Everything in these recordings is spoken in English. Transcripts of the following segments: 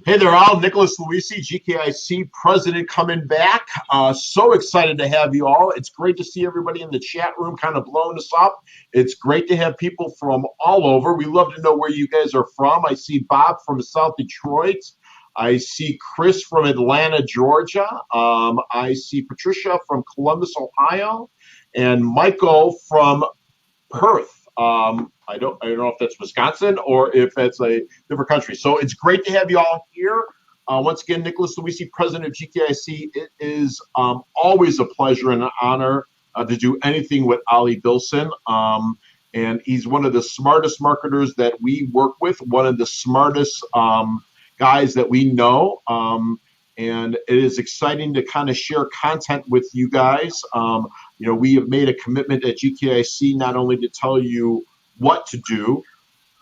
Hey there, all. Nicholas Luisi, GKIC president, coming back. So excited to have you all. It's great to see everybody in the chat room kind of blowing us up. It's great to have people from all over. We love to know where you guys are from. I see Bob from South Detroit. I see Chris from Atlanta, Georgia. I see Patricia from Columbus, Ohio, and Michael from Perth. I don't know if that's Wisconsin or if that's a different country. So it's great to have you all here. Once again, Nicholas Luisi, president of GKIC. It is always a pleasure and an honor to do anything with Ali Bilson. And he's one of the smartest marketers that we work with, one of the smartest guys that we know. And it is exciting to kind of share content with you guys. We have made a commitment at GKIC not only to tell you what to do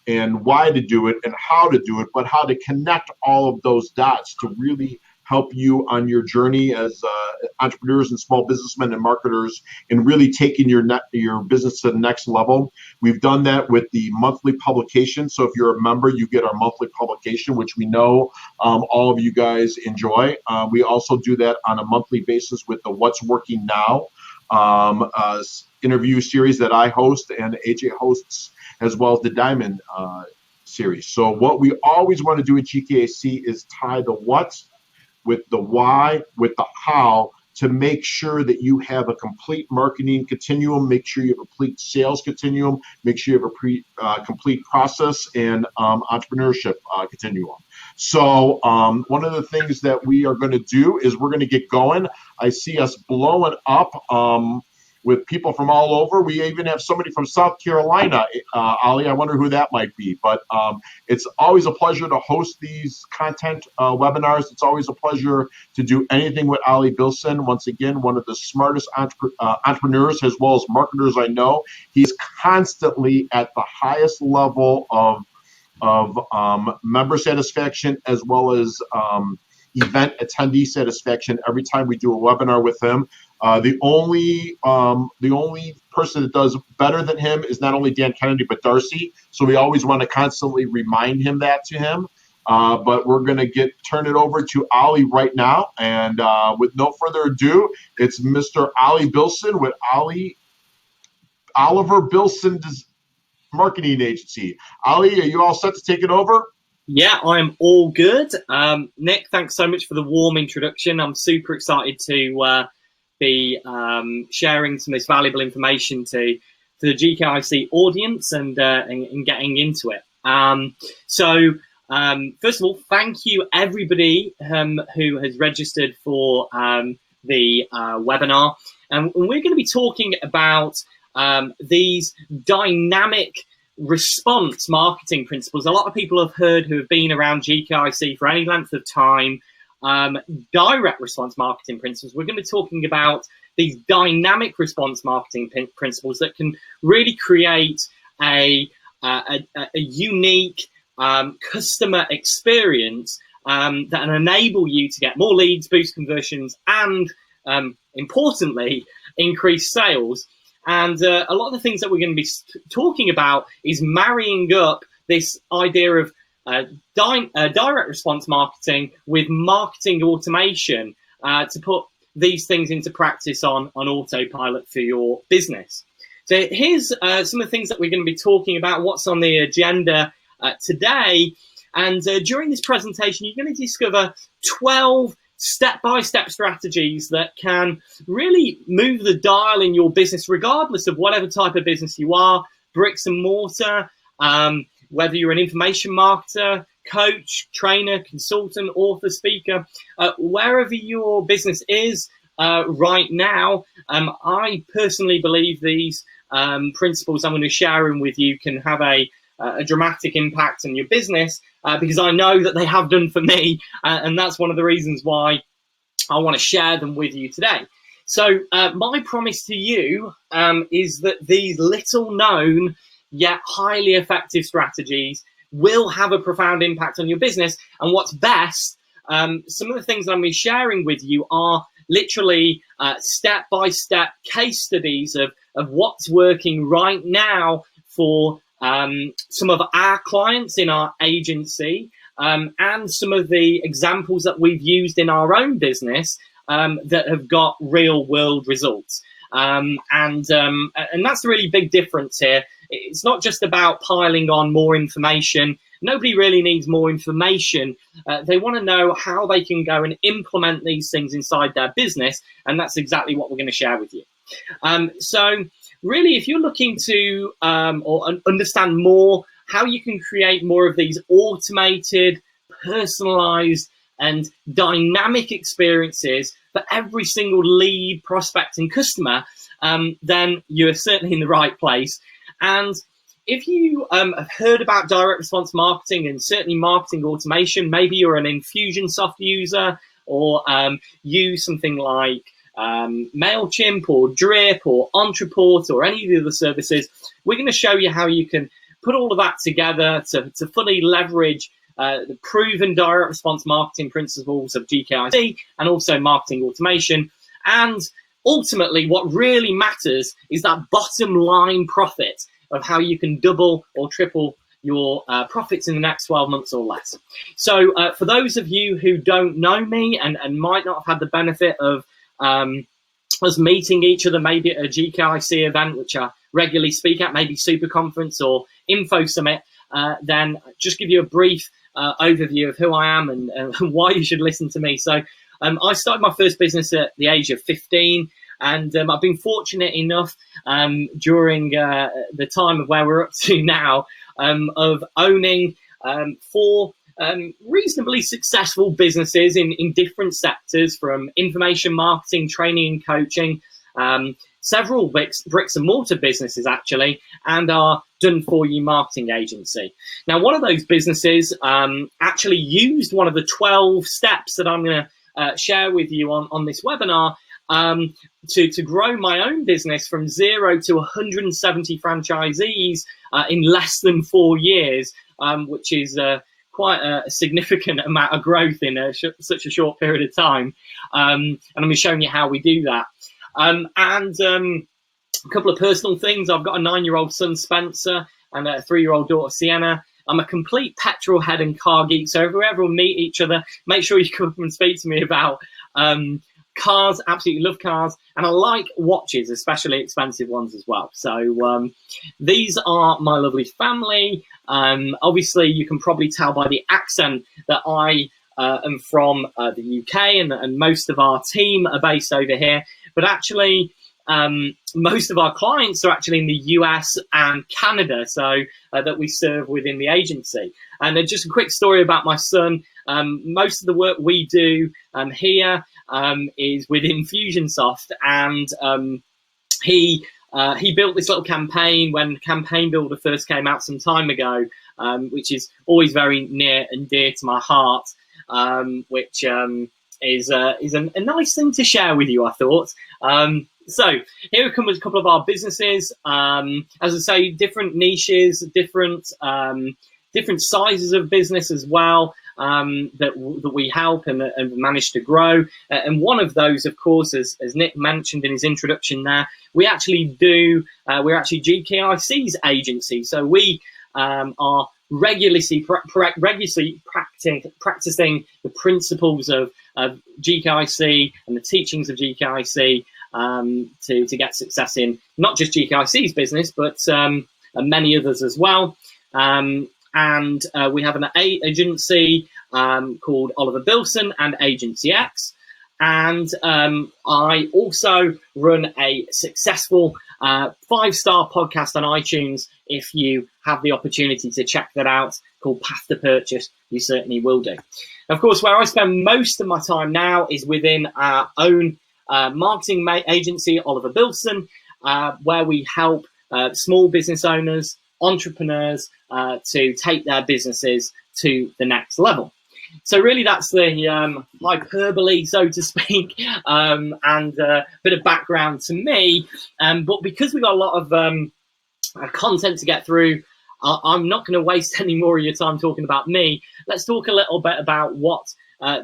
and why to do it and how to do it, but how to connect all of those dots to really help you on your journey as entrepreneurs and small businessmen and marketers in really taking your business to the next level. We've done that with the monthly publication. So if you're a member, you get our monthly publication, which we know all of you guys enjoy. We also do that on a monthly basis with the What's Working Now interview series that I host and AJ hosts, as well as the Diamond series. So what we always want to do at GKIC is tie the what with the why, with the how, to make sure that you have a complete marketing continuum, make sure you have a complete sales continuum, make sure you have a complete process and entrepreneurship continuum. So one of the things that we are going to do is we're going to get going. I see us blowing up with people from all over. We even have somebody from South Carolina, Ali. I wonder who that might be. But it's always a pleasure to host these content webinars. It's always a pleasure to do anything with Ali Bilson. Once again, one of the smartest entrepreneurs as well as marketers I know. He's constantly at the highest level of member satisfaction as well as event attendee satisfaction every time we do a webinar with him. The only person that does better than him is not only Dan Kennedy, but Darcy. So we always want to constantly remind him that to him. But we're going to turn it over to Ali right now. And with no further ado, it's Mr. Ali Bilson with Oliver Bilson Marketing Agency. Ali, are you all set to take it over? Yeah, I'm all good. Nick, thanks so much for the warm introduction. I'm super excited to be sharing some of this valuable information to the GKIC audience and getting into it. First of all, thank you everybody who has registered for the webinar. And we're going to be talking about these dynamic response marketing principles. A lot of people have heard, who have been around GKIC for any length of time, direct response marketing principles. We're going to be talking about these dynamic response marketing principles that can really create a unique customer experience that enable you to get more leads, boost conversions, and importantly, increase sales. And a lot of the things that we're going to be talking about is marrying up this idea of direct response marketing with marketing automation to put these things into practice on autopilot for your business. So here's some of the things that we're going to be talking about, what's on the agenda today. And during this presentation, you're going to discover 12 step-by-step strategies that can really move the dial in your business, regardless of whatever type of business you are, bricks and mortar, whether you're an information marketer, coach, trainer, consultant, author, speaker, wherever your business is right now. I personally believe these principles I'm going to be sharing with you can have a dramatic impact on your business because I know that they have done for me, and that's one of the reasons why I want to share them with you today. So my promise to you is that these little known yet highly effective strategies will have a profound impact on your business. And what's best, some of the things that I'm going to be sharing with you are literally step-by-step case studies of what's working right now for some of our clients in our agency, and some of the examples that we've used in our own business that have got real world results. And that's the really big difference here. It's not just about piling on more information. Nobody really needs more information. They want to know how they can go and implement these things inside their business, and that's exactly what we're going to share with you. So really, if you're looking to or understand more how you can create more of these automated, personalized, and dynamic experiences for every single lead, prospect, and customer, then you're certainly in the right place. And if you have heard about direct response marketing and certainly marketing automation, maybe you're an Infusionsoft user or use something like MailChimp or Drip or Entreport or any of the other services, we're going to show you how you can put all of that together to fully leverage the proven direct response marketing principles of GKIC and also marketing automation. And ultimately, what really matters is that bottom line profit of how you can double or triple your profits in the next 12 months or less. So for those of you who don't know me and might not have had the benefit of us meeting each other, maybe at a GKIC event, which I regularly speak at, maybe Super Conference or Info Summit, then just give you a brief overview of who I am and why you should listen to me. So I started my first business at the age of 15. And I've been fortunate enough during the time of where we're up to now of owning 4 reasonably successful businesses in different sectors, from information marketing, training and coaching, several bricks and mortar businesses actually, and our done-for-you marketing agency. Now, one of those businesses actually used one of the 12 steps that I'm going to share with you on this webinar to grow my own business from 0 to 170 franchisees in less than 4 years, which is quite a significant amount of growth in such a short period of time. And I'm showing you how we do that. A couple of personal things. I've got a 9-year-old son, Spencer, and a 3-year-old daughter, Sienna. I'm a complete petrol head and car geek. So if we ever meet each other, make sure you come up and speak to me about cars. Absolutely love cars. And I like watches, especially expensive ones as well. So these are my lovely family. Obviously, you can probably tell by the accent that I am from the UK, and most of our team are based over here. But actually, most of our clients are actually in the US and Canada, so that we serve within the agency. And just a quick story about my son. Most of the work we do here is with Infusionsoft, and he built this little campaign when Campaign Builder first came out some time ago, which is always very near and dear to my heart, which is a nice thing to share with you, I thought. So here comes a couple of our businesses. As I say, different niches, different sizes of business as well, that we help and manage to grow. And one of those, of course, as Nick mentioned in his introduction there, we're actually GKIC's agency. So we are regularly practicing the principles of GKIC and the teachings of GKIC to get success in not just GKIC's business, but many others as well. And we have an agency called Oliver Bilson and Agency X. And I also run a successful 5-star podcast on iTunes. If you have the opportunity to check that out, called Path to Purchase, you certainly will do. Of course, where I spend most of my time now is within our own marketing agency, Oliver Bilson, where we help small business owners, entrepreneurs, to take their businesses to the next level. So really that's the hyperbole, so to speak, and a bit of background to me. But because we've got a lot of content to get through, I'm not going to waste any more of your time talking about me. Let's talk a little bit about what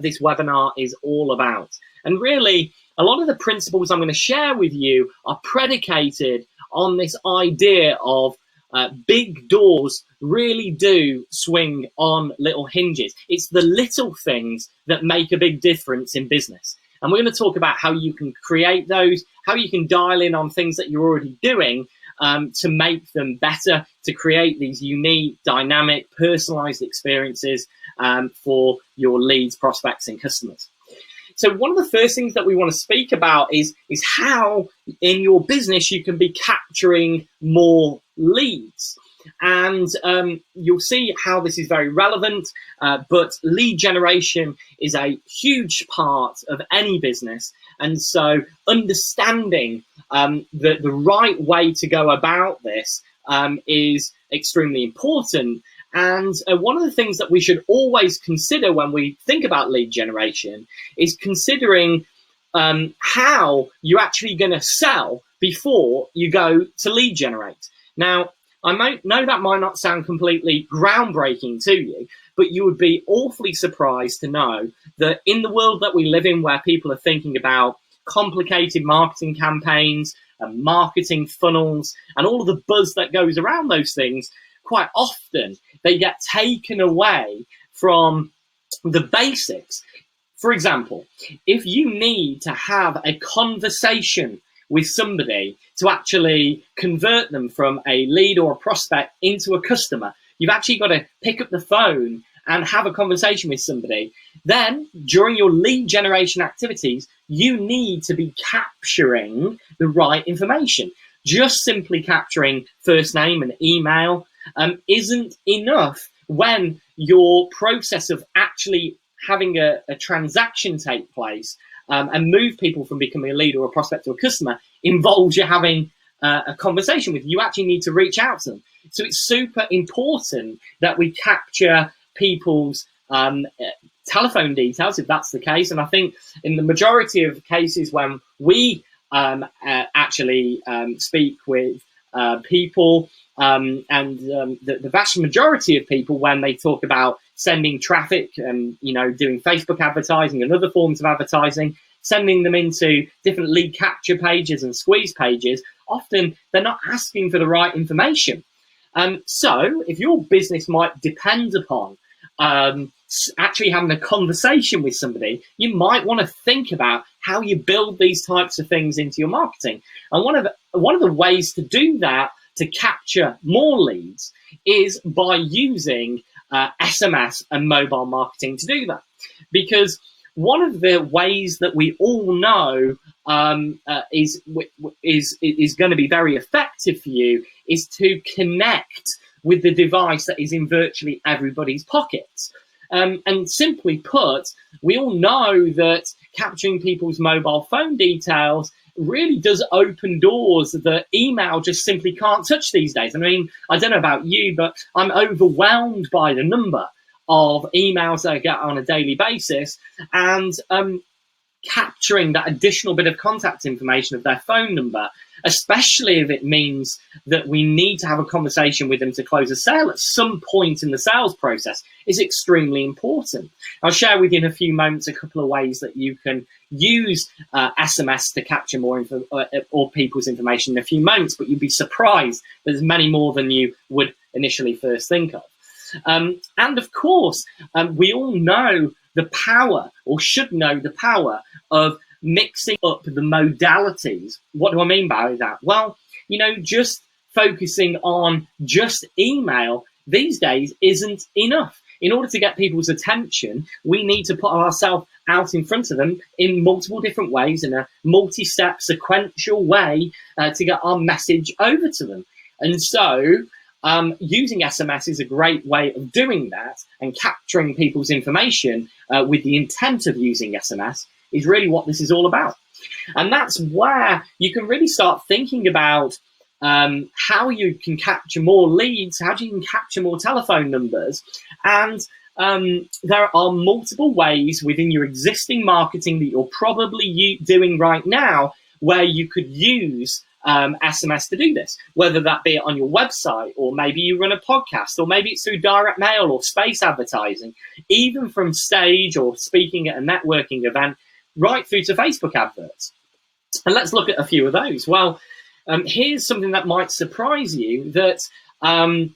this webinar is all about. And really, a lot of the principles I'm going to share with you are predicated on this idea of big doors really do swing on little hinges. It's the little things that make a big difference in business. And we're going to talk about how you can create those, how you can dial in on things that you're already doing to make them better, to create these unique, dynamic, personalized experiences for your leads, prospects, and customers. So one of the first things that we want to speak about is how in your business you can be capturing more leads. And you'll see how this is very relevant, but lead generation is a huge part of any business. And so understanding the right way to go about this is extremely important. And one of the things that we should always consider when we think about lead generation is considering how you're actually going to sell before you go to lead generate. Now, I know that might not sound completely groundbreaking to you, but you would be awfully surprised to know that in the world that we live in, where people are thinking about complicated marketing campaigns and marketing funnels and all of the buzz that goes around those things, quite often they get taken away from the basics. For example, if you need to have a conversation with somebody to actually convert them from a lead or a prospect into a customer, you've actually got to pick up the phone and have a conversation with somebody. Then during your lead generation activities, you need to be capturing the right information. Just simply capturing first name and email isn't enough when your process of actually having a transaction take place and move people from becoming a lead or a prospect to a customer involves you having a conversation with. You actually need to reach out to them. So it's super important that we capture people's telephone details, if that's the case. And I think in the majority of cases when we actually speak with people, the vast majority of people, when they talk about sending traffic and doing Facebook advertising and other forms of advertising, sending them into different lead capture pages and squeeze pages, often they're not asking for the right information. So if your business might depend upon actually having a conversation with somebody, you might want to think about how you build these types of things into your marketing. And one of the ways to do that, to capture more leads, is by using SMS and mobile marketing to do that. Because one of the ways that we all know is going to be very effective for you is to connect with the device that is in virtually everybody's pockets. And simply put, we all know that capturing people's mobile phone details really does open doors that email just simply can't touch these days. I mean, I don't know about you, but I'm overwhelmed by the number of emails that I get on a daily basis, and capturing that additional bit of contact information of their phone number, especially if it means that we need to have a conversation with them to close a sale at some point in the sales process, is extremely important. I'll share with you in a few moments a couple of ways that you can use SMS to capture more info or people's information in a few moments, but you'd be surprised there's many more than you would initially first think of. And of course, we all know the power, or should know the power, of mixing up the modalities. What do I mean by that? Well, just focusing on just email these days isn't enough. In order to get people's attention, we need to put ourselves out in front of them in multiple different ways, in a multi-step sequential way to get our message over to them. And so using SMS is a great way of doing that, and capturing people's information with the intent of using SMS is really what this is all about. And that's where you can really start thinking about how you can capture more leads, how you can capture more telephone numbers. And there are multiple ways within your existing marketing that you're probably doing right now where you could use SMS to do this, whether that be on your website, or maybe you run a podcast, or maybe it's through direct mail or space advertising, even from stage or speaking at a networking event, right through to Facebook adverts. And let's look at a few of those. Well, here's something that might surprise you, that Some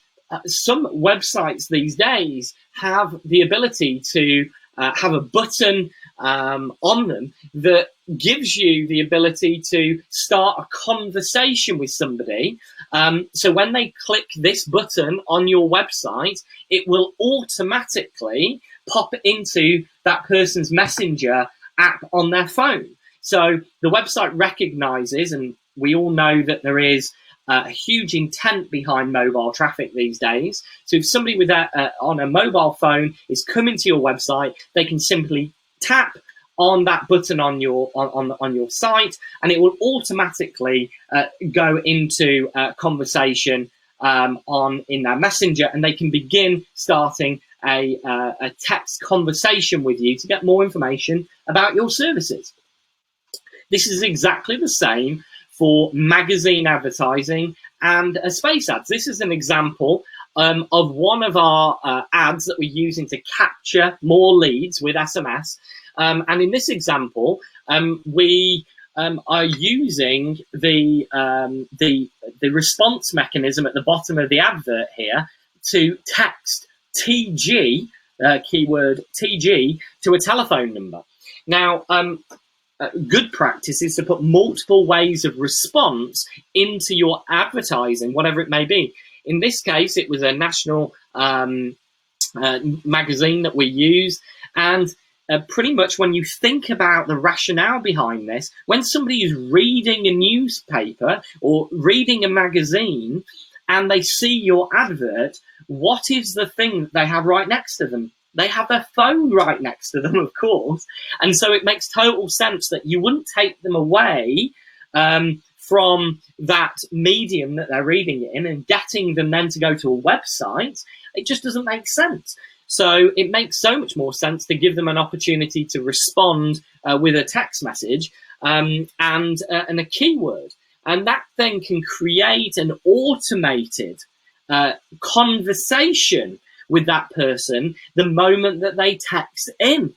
websites these days have the ability to have a button on them that gives you the ability to start a conversation with somebody. So when they click this button on your website, it will automatically pop into that person's messenger app on their phone. So the website recognizes, and we all know that there is a huge intent behind mobile traffic these days. So if somebody with on a mobile phone is coming to your website, they can simply tap on that button on your site, and it will automatically go into a conversation in their messenger, and they can begin starting a text conversation with you to get more information about your services. This is exactly the same for magazine advertising and space ads. This is an example of one of our ads that we're using to capture more leads with SMS. And in this example, we are using the response mechanism at the bottom of the advert here to text TG, keyword TG, to a telephone number. Now, good practice is to put multiple ways of response into your advertising, whatever it may be. In this case, it was a national magazine that we used, and pretty much when you think about the rationale behind this, when somebody is reading a newspaper or reading a magazine and they see your advert, what is the thing that they have right next to them? They have their phone right next to them, of course. And so it makes total sense that you wouldn't take them away from that medium that they're reading it in and getting them then to go to a website. It just doesn't make sense. So it makes so much more sense to give them an opportunity to respond with a text message and a keyword. And that then can create an automated conversation with that person the moment that they text in.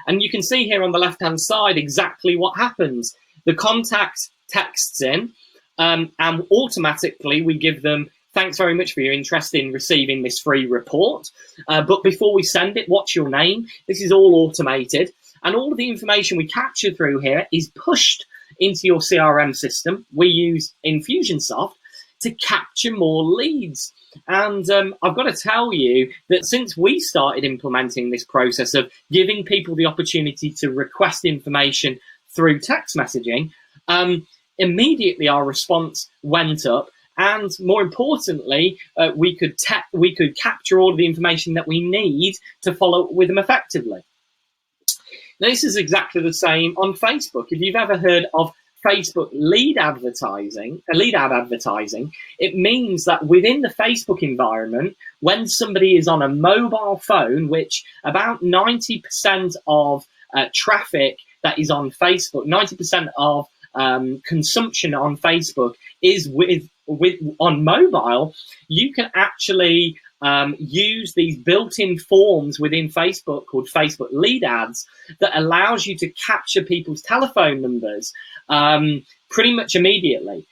And you can see here on the left-hand side exactly what happens. The contact texts in, and automatically we give them, thanks very much for your interest in receiving this free report. But before we send it, what's your name? This is all automated. And all of the information we capture through here is pushed into your CRM system. We use Infusionsoft to capture more leads. And I've got to tell you that since we started implementing this process of giving people the opportunity to request information through text messaging, immediately our response went up. And more importantly, we could capture all of the information that we need to follow up with them effectively. Now, this is exactly the same on Facebook. If you've ever heard of Facebook lead ad advertising, it means that within the Facebook environment, when somebody is on a mobile phone, which about 90% of traffic that is on Facebook, 90% of consumption on Facebook is on mobile, you can actually use these built-in forms within Facebook called Facebook lead ads that allows you to capture people's telephone numbers pretty much immediately,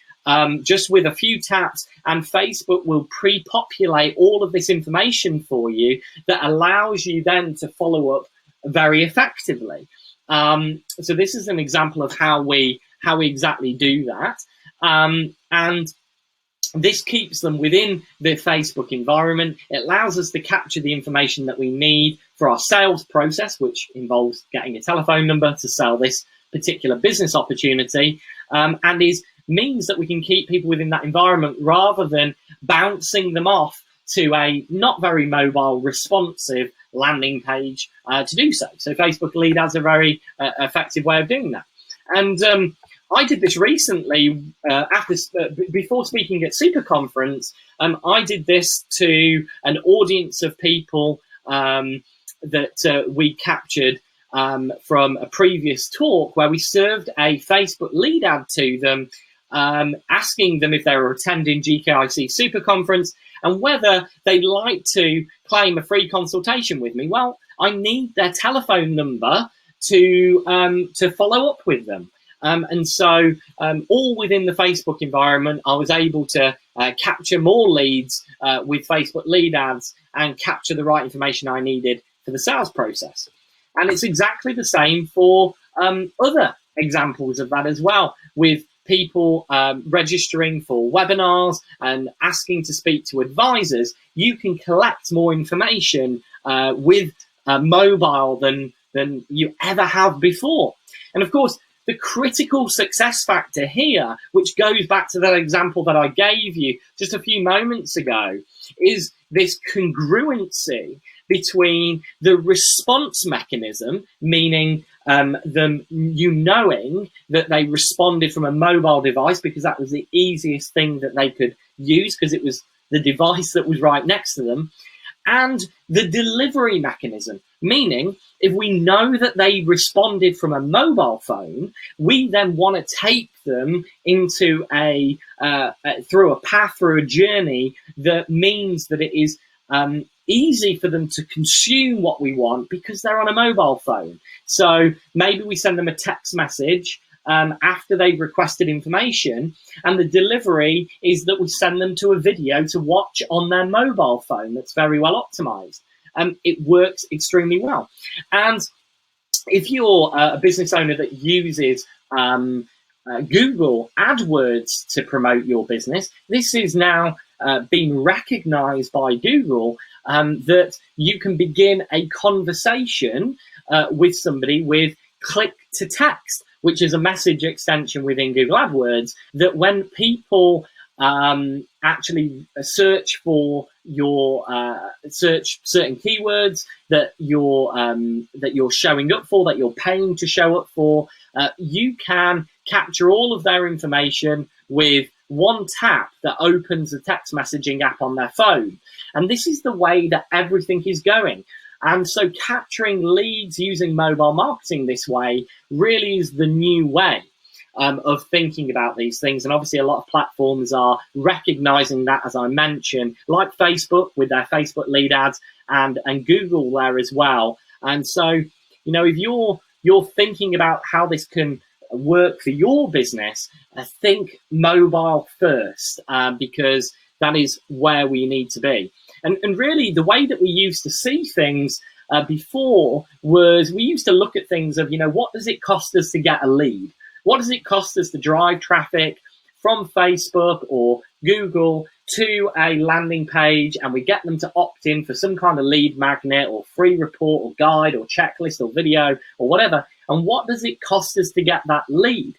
just with a few taps, and Facebook will pre-populate all of this information for you that allows you then to follow up very effectively. So this is an example of how we exactly do that. And this keeps them within the Facebook environment. It allows us to capture the information that we need for our sales process, which involves getting a telephone number to sell this particular business opportunity, and means that we can keep people within that environment rather than bouncing them off to a not very mobile, responsive landing page to do so. So Facebook lead ads are a very effective way of doing that. And I did this recently before speaking at Super Conference. I did this to an audience of people that we captured from a previous talk where we served a Facebook lead ad to them, asking them if they were attending GKIC Super Conference and whether they'd like to claim a free consultation with me. Well, I need their telephone number to follow up with them. And so all within the Facebook environment, I was able to capture more leads with Facebook lead ads and capture the right information I needed for the sales process. And it's exactly the same for other examples of that as well, with people registering for webinars and asking to speak to advisors. You can collect more information with mobile than you ever have before. And of course, the critical success factor here, which goes back to that example that I gave you just a few moments ago, is this congruency between the response mechanism, meaning them knowing that they responded from a mobile device because that was the easiest thing that they could use because it was the device that was right next to them, and the delivery mechanism, meaning if we know that they responded from a mobile phone, we then want to take them into through a journey that means that it is easy for them to consume what we want because they're on a mobile phone. So maybe we send them a text message after they've requested information, and the delivery is that we send them to a video to watch on their mobile phone that's very well optimized. It works extremely well. And if you're a business owner that uses Google AdWords to promote your business, this is now being recognized by Google that you can begin a conversation with somebody with click to text, which is a message extension within Google AdWords, that when people actually search for your search certain keywords that you're showing up for, that you're paying to show up for, you can capture all of their information with one tap that opens the text messaging app on their phone. And this is the way that everything is going. And so capturing leads using mobile marketing this way really is the new way of thinking about these things. And obviously a lot of platforms are recognizing that, as I mentioned, like Facebook with their Facebook lead ads and Google there as well. And so, you know, if you're thinking about how this can work for your business, think mobile first, because that is where we need to be. And really, the way that we used to see things before was we used to look at things of, you know, what does it cost us to get a lead? What does it cost us to drive traffic from Facebook or Google to a landing page, and we get them to opt in for some kind of lead magnet or free report or guide or checklist or video or whatever? And what does it cost us to get that lead?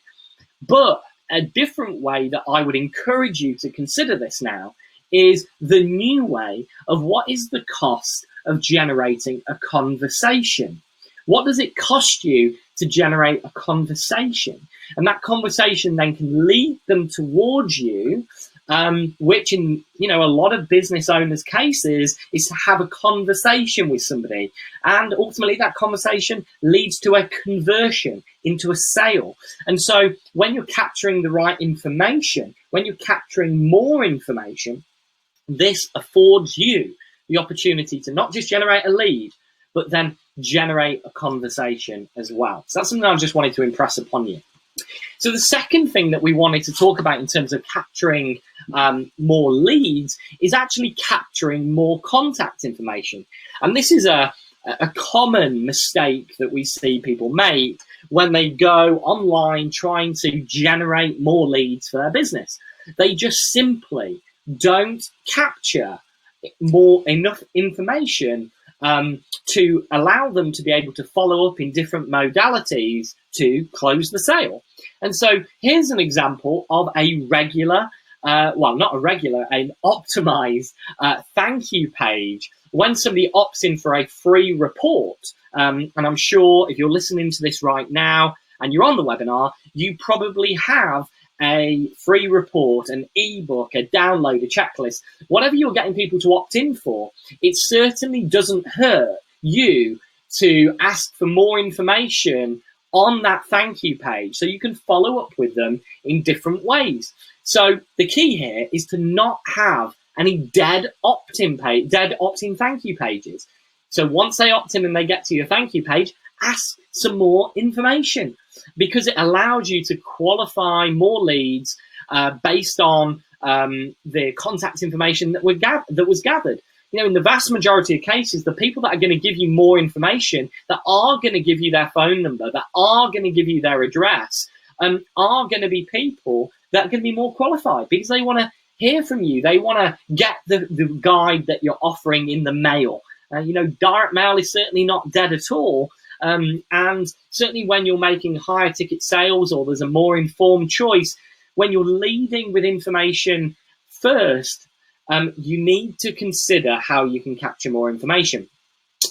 But a different way that I would encourage you to consider this now is the new way of what is the cost of generating a conversation. What does it cost you to generate a conversation? And that conversation then can lead them towards you, which in, you know, a lot of business owners' cases is to have a conversation with somebody. And ultimately that conversation leads to a conversion into a sale. And so when you're capturing the right information, when you're capturing more information, this affords you the opportunity to not just generate a lead, but then generate a conversation as well. So that's something I just wanted to impress upon you. So the second thing that we wanted to talk about in terms of capturing more leads is actually capturing more contact information. And this is a common mistake that we see people make when they go online trying to generate more leads for their business. They just simply don't capture enough information to allow them to be able to follow up in different modalities to close the sale. And so here's an example of a regular, well, not a regular, an optimized thank you page when somebody opts in for a free report. And I'm sure if you're listening to this right now and you're on the webinar, you probably have a free report, an ebook, a download, a checklist, whatever you're getting people to opt in for. It certainly doesn't hurt you to ask for more information on that thank you page so you can follow up with them in different ways. So the key here is to not have any dead opt-in thank you pages. So once they opt in and they get to your thank you page, ask some more information, because it allows you to qualify more leads based on the contact information that was gathered. You know, in the vast majority of cases, the people that are going to give you more information, that are going to give you their phone number, that are going to give you their address, are going to be people that are going to be more qualified because they want to hear from you. They want to get the guide that you're offering in the mail. You know, direct mail is certainly not dead at all. And certainly when you're making higher ticket sales or there's a more informed choice, when you're leading with information first, you need to consider how you can capture more information.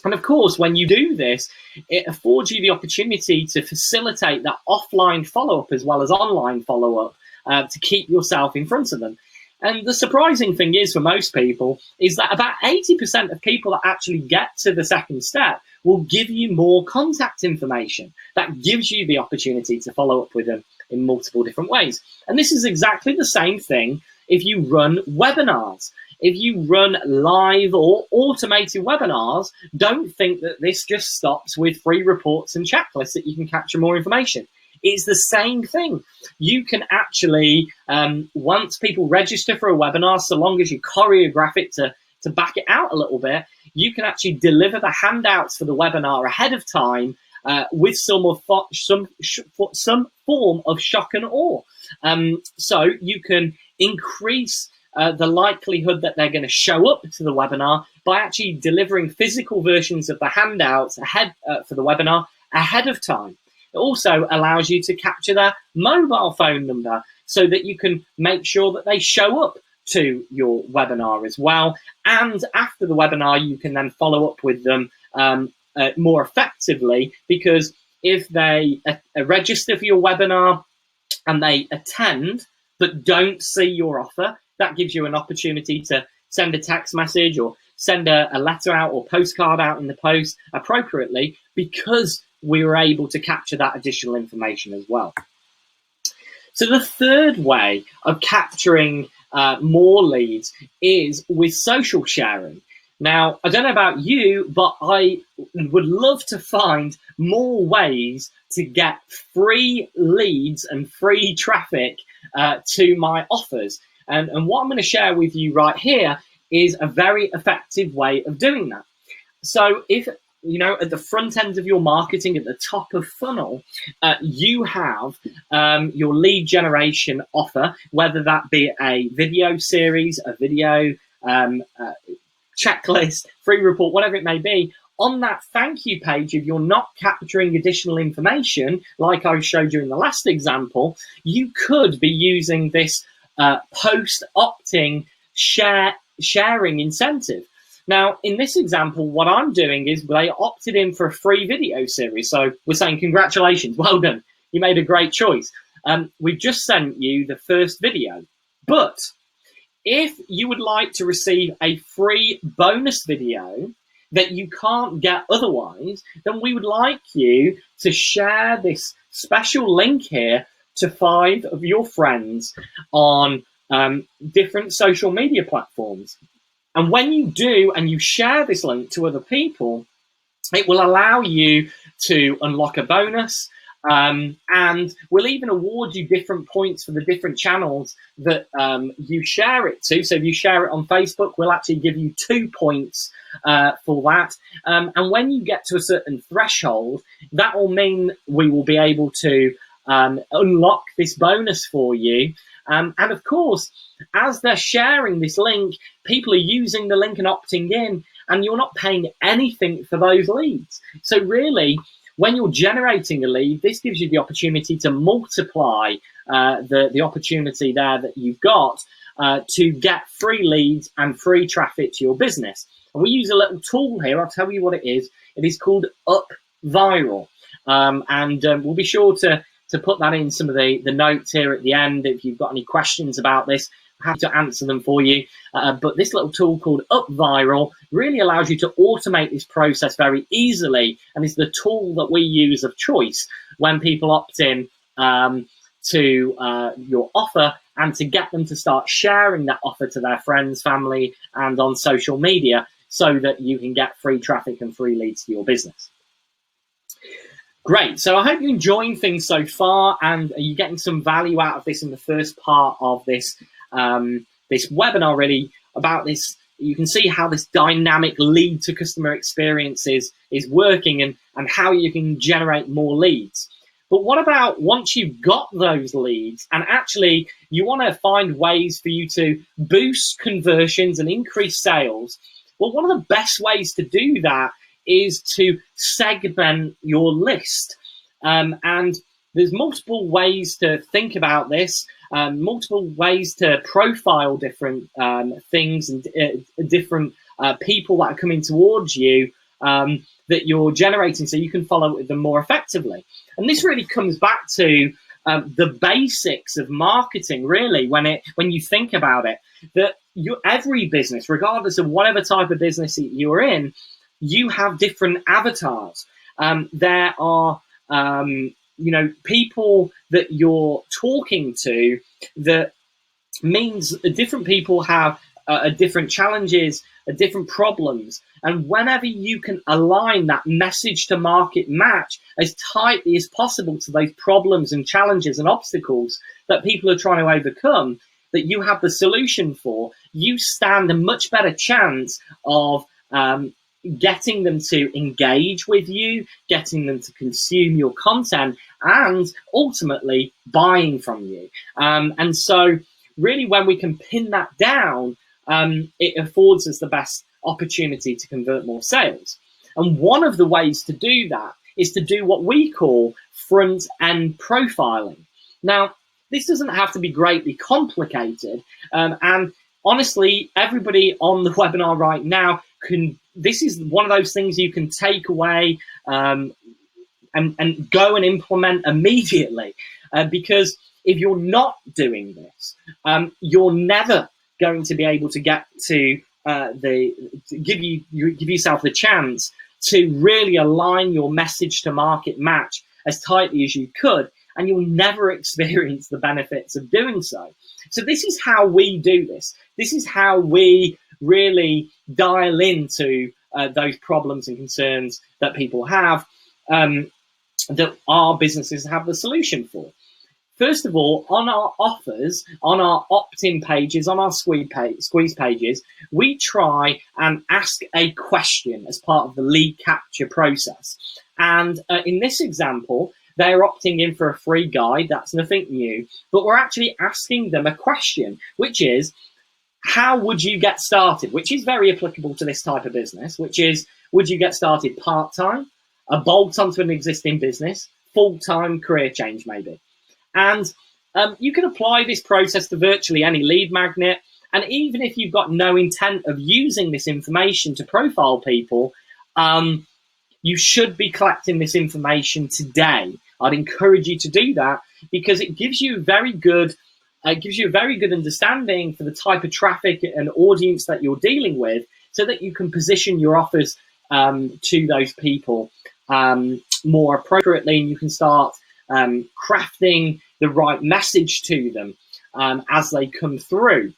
And of course, when you do this, it affords you the opportunity to facilitate that offline follow-up as well as online follow-up to keep yourself in front of them. And the surprising thing is for most people is that about 80% of people that actually get to the second step will give you more contact information. That gives you the opportunity to follow up with them in multiple different ways. And this is exactly the same thing if you run webinars. If you run live or automated webinars, don't think that this just stops with free reports and checklists that you can capture more information. It's the same thing. You can actually, once people register for a webinar, so long as you choreograph it to back it out a little bit, you can actually deliver the handouts for the webinar ahead of time with some form of shock and awe. So you can increase the likelihood that they're going to show up to the webinar by actually delivering physical versions of the handouts ahead for the webinar ahead of time. It also allows you to capture their mobile phone number so that you can make sure that they show up to your webinar as well. And after the webinar, you can then follow up with them more effectively, because if they register for your webinar and they attend but don't see your offer, that gives you an opportunity to send a text message or send a letter out or postcard out in the post appropriately, because we were able to capture that additional information as well. So the third way of capturing more leads is with social sharing. Now, I don't know about you, but I would love to find more ways to get free leads and free traffic to my offers. And what I'm going to share with you right here is a very effective way of doing that. So if, you know, at the front end of your marketing, at the top of funnel, you have your lead generation offer, whether that be a video series, a video checklist, free report, whatever it may be. On that thank you page, if you're not capturing additional information, like I showed you in the last example, you could be using this post opting sharing incentive. Now, in this example, what I'm doing is they opted in for a free video series. So we're saying, congratulations, well done. You made a great choice. We've just sent you the first video. But if you would like to receive a free bonus video that you can't get otherwise, then we would like you to share this special link here to 5 of your friends on different social media platforms. And when you do and you share this link to other people, it will allow you to unlock a bonus, and we'll even award you different points for the different channels that you share it to. So if you share it on Facebook, we'll actually give you 2 points for that. And when you get to a certain threshold, that will mean we will be able to unlock this bonus for you. And of course, as they're sharing this link, people are using the link and opting in, and you're not paying anything for those leads. So really, when you're generating a lead, this gives you the opportunity to multiply the opportunity there that you've got to get free leads and free traffic to your business. And we use a little tool here. I'll tell you what it is. It is called Up Viral. And we'll be sure to put that in some of the notes here at the end. If you've got any questions about this, I'm happy to answer them for you. But this little tool called Up Viral really allows you to automate this process very easily, and is the tool that we use of choice when people opt in to your offer, and to get them to start sharing that offer to their friends, family, and on social media, so that you can get free traffic and free leads to your business. Great. So I hope you're enjoying things so far, and are you getting some value out of this in the first part of this this webinar really about this. You can see how this dynamic lead to customer experience is working, and how you can generate more leads. But what about once you've got those leads and actually you want to find ways for you to boost conversions and increase sales? Well, one of the best ways to do that is to segment your list. And there's multiple ways to think about this, multiple ways to profile different things and different people that are coming towards you that you're generating, so you can follow them more effectively. And this really comes back to the basics of marketing, really, when you think about it, that every business, regardless of whatever type of business you're in, you have different avatars. There are people that you're talking to, that means different people have different challenges, different problems. And whenever you can align that message to market match as tightly as possible to those problems and challenges and obstacles that people are trying to overcome, that you have the solution for, you stand a much better chance of getting them to engage with you, getting them to consume your content, and ultimately buying from you. And so really, when we can pin that down, it affords us the best opportunity to convert more sales. And one of the ways to do that is to do what we call front-end profiling. Now, this doesn't have to be greatly complicated. And honestly, everybody on the webinar right now this is one of those things you can take away and go and implement immediately. Because if you're not doing this, you're never going to be able to get to give yourself the chance to really align your message to market match as tightly as you could, and you'll never experience the benefits of doing so. So this is how we do this. This is how we really dial into those problems and concerns that people have, that our businesses have the solution for. First of all, on our offers, on our opt-in pages, on our squeeze pages, we try and ask a question as part of the lead capture process. And in this example, they're opting in for a free guide. That's nothing new. But we're actually asking them a question, which is, how would you get started? Which is very applicable to this type of business, which is, would you get started part-time, a bolt-on to an existing business, full-time career change maybe? And you can apply this process to virtually any lead magnet. And even if you've got no intent of using this information to profile people, you should be collecting this information today. I'd encourage you to do that, because it gives you a very good understanding for the type of traffic and audience that you're dealing with, so that you can position your offers to those people more appropriately, and you can start crafting the right message to them as they come through.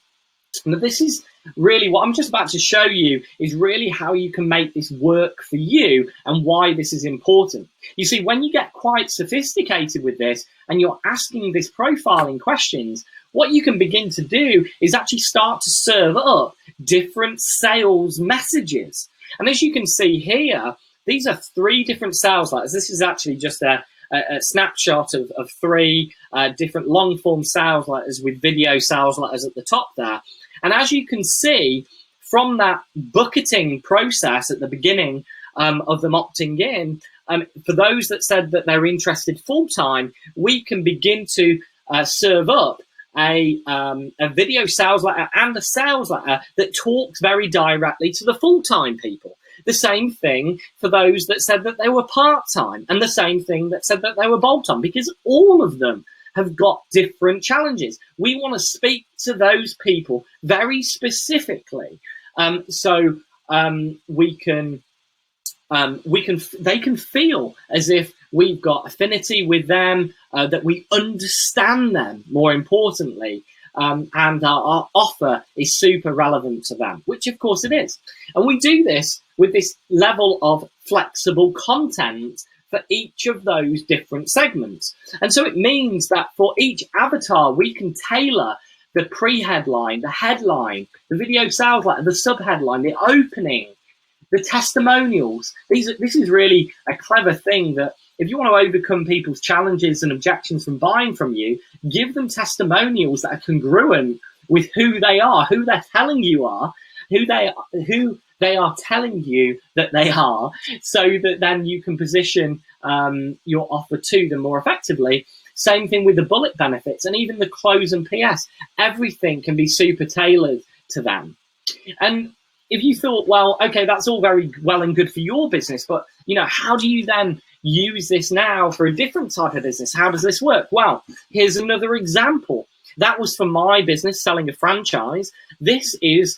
Now, this is really what I'm just about to show you, is really how you can make this work for you and why this is important. You see, when you get quite sophisticated with this and you're asking this profiling questions, what you can begin to do is actually start to serve up different sales messages. And as you can see here, these are 3 different sales letters. This is actually just a snapshot of 3 different long form sales letters with video sales letters at the top there. And as you can see from that bucketing process at the beginning of them opting in, for those that said that they're interested full time, we can begin to serve up a video sales letter and a sales letter that talks very directly to the full time people. The same thing for those that said that they were part-time, and the same thing that said that they were bolt-on, because all of them have got different challenges. We want to speak to those people very specifically, so they can feel as if we've got affinity with them, that we understand them, more importantly, and our offer is super relevant to them, which of course it is. And we do this with this level of flexible content for each of those different segments. And so it means that for each avatar, we can tailor the pre-headline, the headline, the video sales letter, the sub-headline, the opening, the testimonials. This is really a clever thing that if you want to overcome people's challenges and objections from buying from you, give them testimonials that are congruent with who they are, who they're telling you are, who they are telling you that they are, so that then you can position your offer to them more effectively. Same thing with the bullet benefits and even the close and PS. Everything can be super tailored to them. And if you thought, well, okay, that's all very well and good for your business, but how do you then use this now for a different type of business? How does this work? Well, here's another example. That was for my business, selling a franchise. This is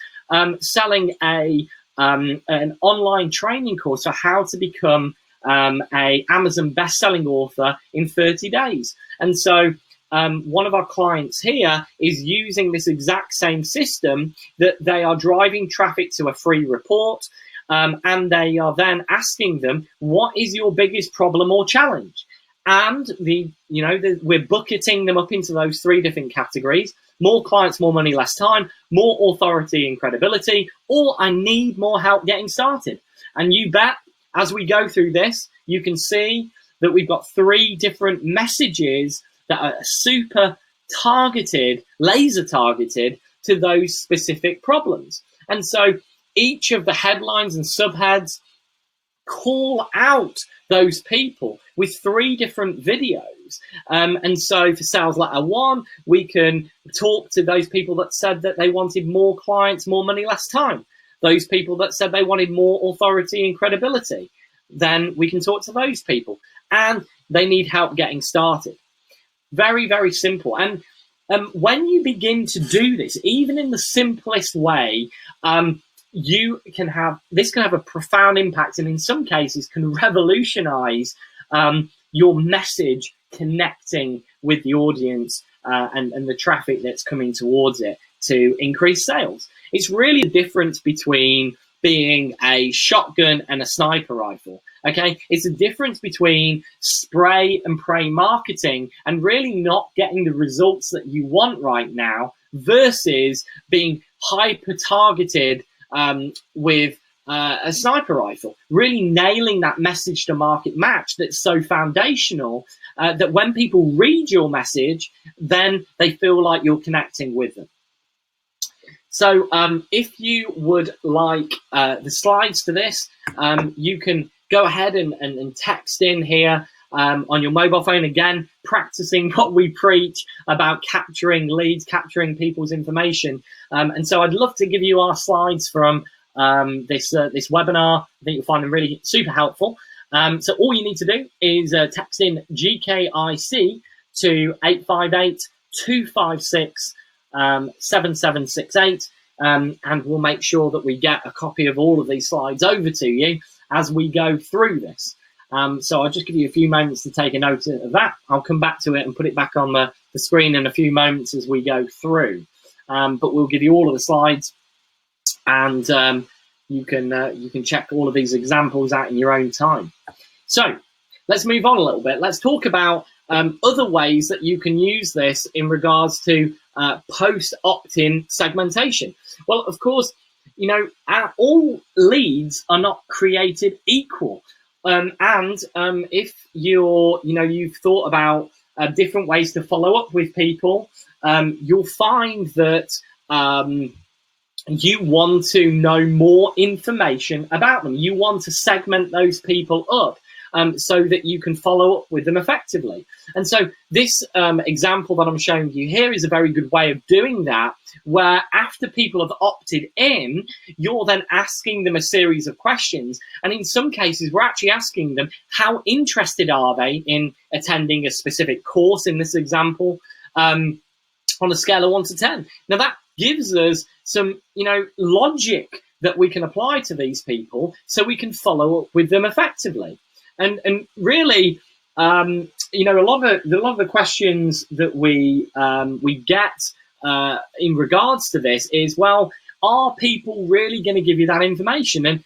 selling an online training course for how to become a Amazon best-selling author in 30 days. And so one of our clients here is using this exact same system, that they are driving traffic to a free report, and they are then asking them, what is your biggest problem or challenge? And we're bucketing them up into those 3 different categories: more clients, more money, less time; more authority and credibility; or I need more help getting started. And you bet, as we go through this, you can see that we've got 3 different messages that are super targeted, laser targeted to those specific problems. And so each of the headlines and subheads call out those people with 3 different videos. And so for sales letter 1, we can talk to those people that said that they wanted more clients, more money, less time. Those people that said they wanted more authority and credibility, then we can talk to those people. And they need help getting started. Very, very simple. And when you begin to do this, even in the simplest way, this can have a profound impact, and in some cases can revolutionize your message connecting with the audience and the traffic that's coming towards it to increase sales. It's really the difference between being a shotgun and a sniper rifle. Okay, it's a difference between spray and pray marketing and really not getting the results that you want right now, versus being hyper targeted with a sniper rifle, really nailing that message to market match that's so foundational that when people read your message, then they feel like you're connecting with them. So if you would like the slides to this, you can go ahead and text in here on your mobile phone, again, practicing what we preach about capturing leads, capturing people's information. And so I'd love to give you our slides from this webinar. I think you'll find them really super helpful. So all you need to do is text in GKIC to 858-256-7768, and we'll make sure that we get a copy of all of these slides over to you as we go through this. So I'll just give you a few moments to take a note of that. I'll come back to it and put it back on the screen in a few moments as we go through. But we'll give you all of the slides, and you can check all of these examples out in your own time. So let's move on a little bit. Let's talk about other ways that you can use this in regards to post opt-in segmentation. Well, of course, all leads are not created equal. If you've thought about different ways to follow up with people, you'll find that you want to know more information about them. You want to segment those people up so that you can follow up with them effectively. And so this example that I'm showing you here is a very good way of doing that, where after people have opted in, you're then asking them a series of questions. And in some cases, we're actually asking them, how interested are they in attending a specific course in this example, on a scale of 1 to 10. Now that gives us some, logic that we can apply to these people so we can follow up with them effectively. And really, a lot of the questions that we get in regards to this is, well, are people really going to give you that information? And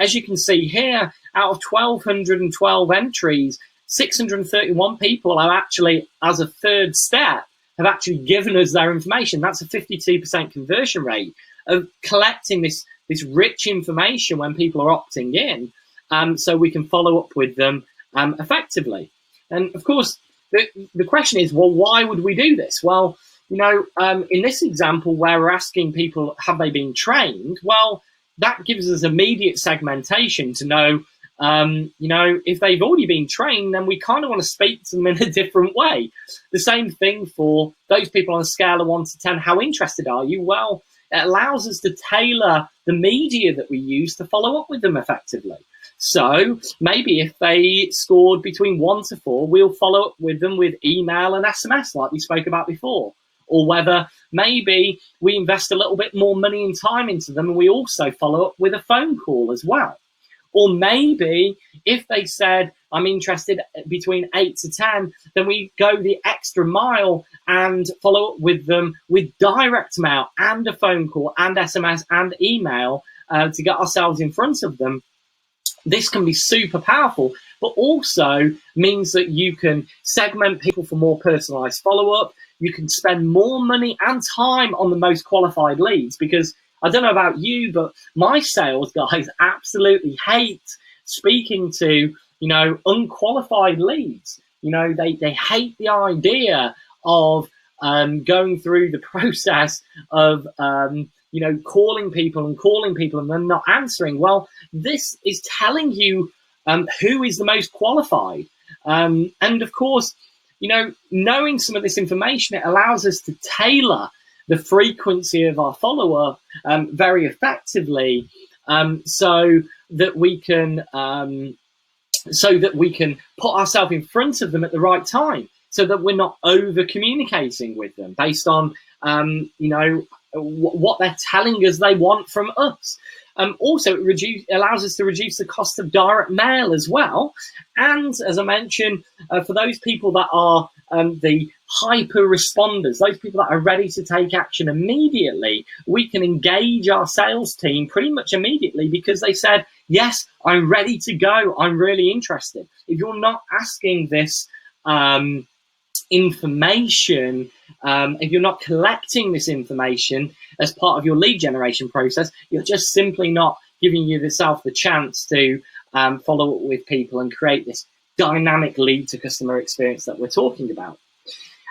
as you can see here, out of 1,212 entries, 631 people are actually, as a third step, have actually given us their information. That's a 52% conversion rate of collecting this rich information when people are opting in, so we can follow up with them effectively. And of course, the question is, well, why would we do this? Well, in this example where we're asking people, have they been trained? Well, that gives us immediate segmentation to know, if they've already been trained, then we kind of want to speak to them in a different way. The same thing for those people on a scale of 1 to 10. How interested are you? Well, it allows us to tailor the media that we use to follow up with them effectively. So maybe if they scored between 1 to 4, we'll follow up with them with email and SMS like we spoke about before. Or whether maybe we invest a little bit more money and time into them and we also follow up with a phone call as well. Or maybe if they said, I'm interested between 8 to 10, then we go the extra mile and follow up with them with direct mail and a phone call and SMS and email to get ourselves in front of them. This can be super powerful, but also means that you can segment people for more personalized follow-up. You can spend more money and time on the most qualified leads, because I don't know about you, but my sales guys absolutely hate speaking to, unqualified leads. They hate the idea of going through the process of, calling people and then not answering. Well, this is telling you who is the most qualified. And of course, knowing some of this information, it allows us to tailor the frequency of our follow-up very effectively, so that we can put ourselves in front of them at the right time, so that we're not over communicating with them based on what they're telling us they want from us. Also, it allows us to reduce the cost of direct mail as well. And as I mentioned, for those people that are the hyper responders, those people that are ready to take action immediately, we can engage our sales team pretty much immediately because they said, yes, I'm ready to go. I'm really interested. If you're not asking this information, if you're not collecting this information as part of your lead generation process, you're just simply not giving yourself the chance to follow up with people and create this dynamic lead to customer experience that we're talking about.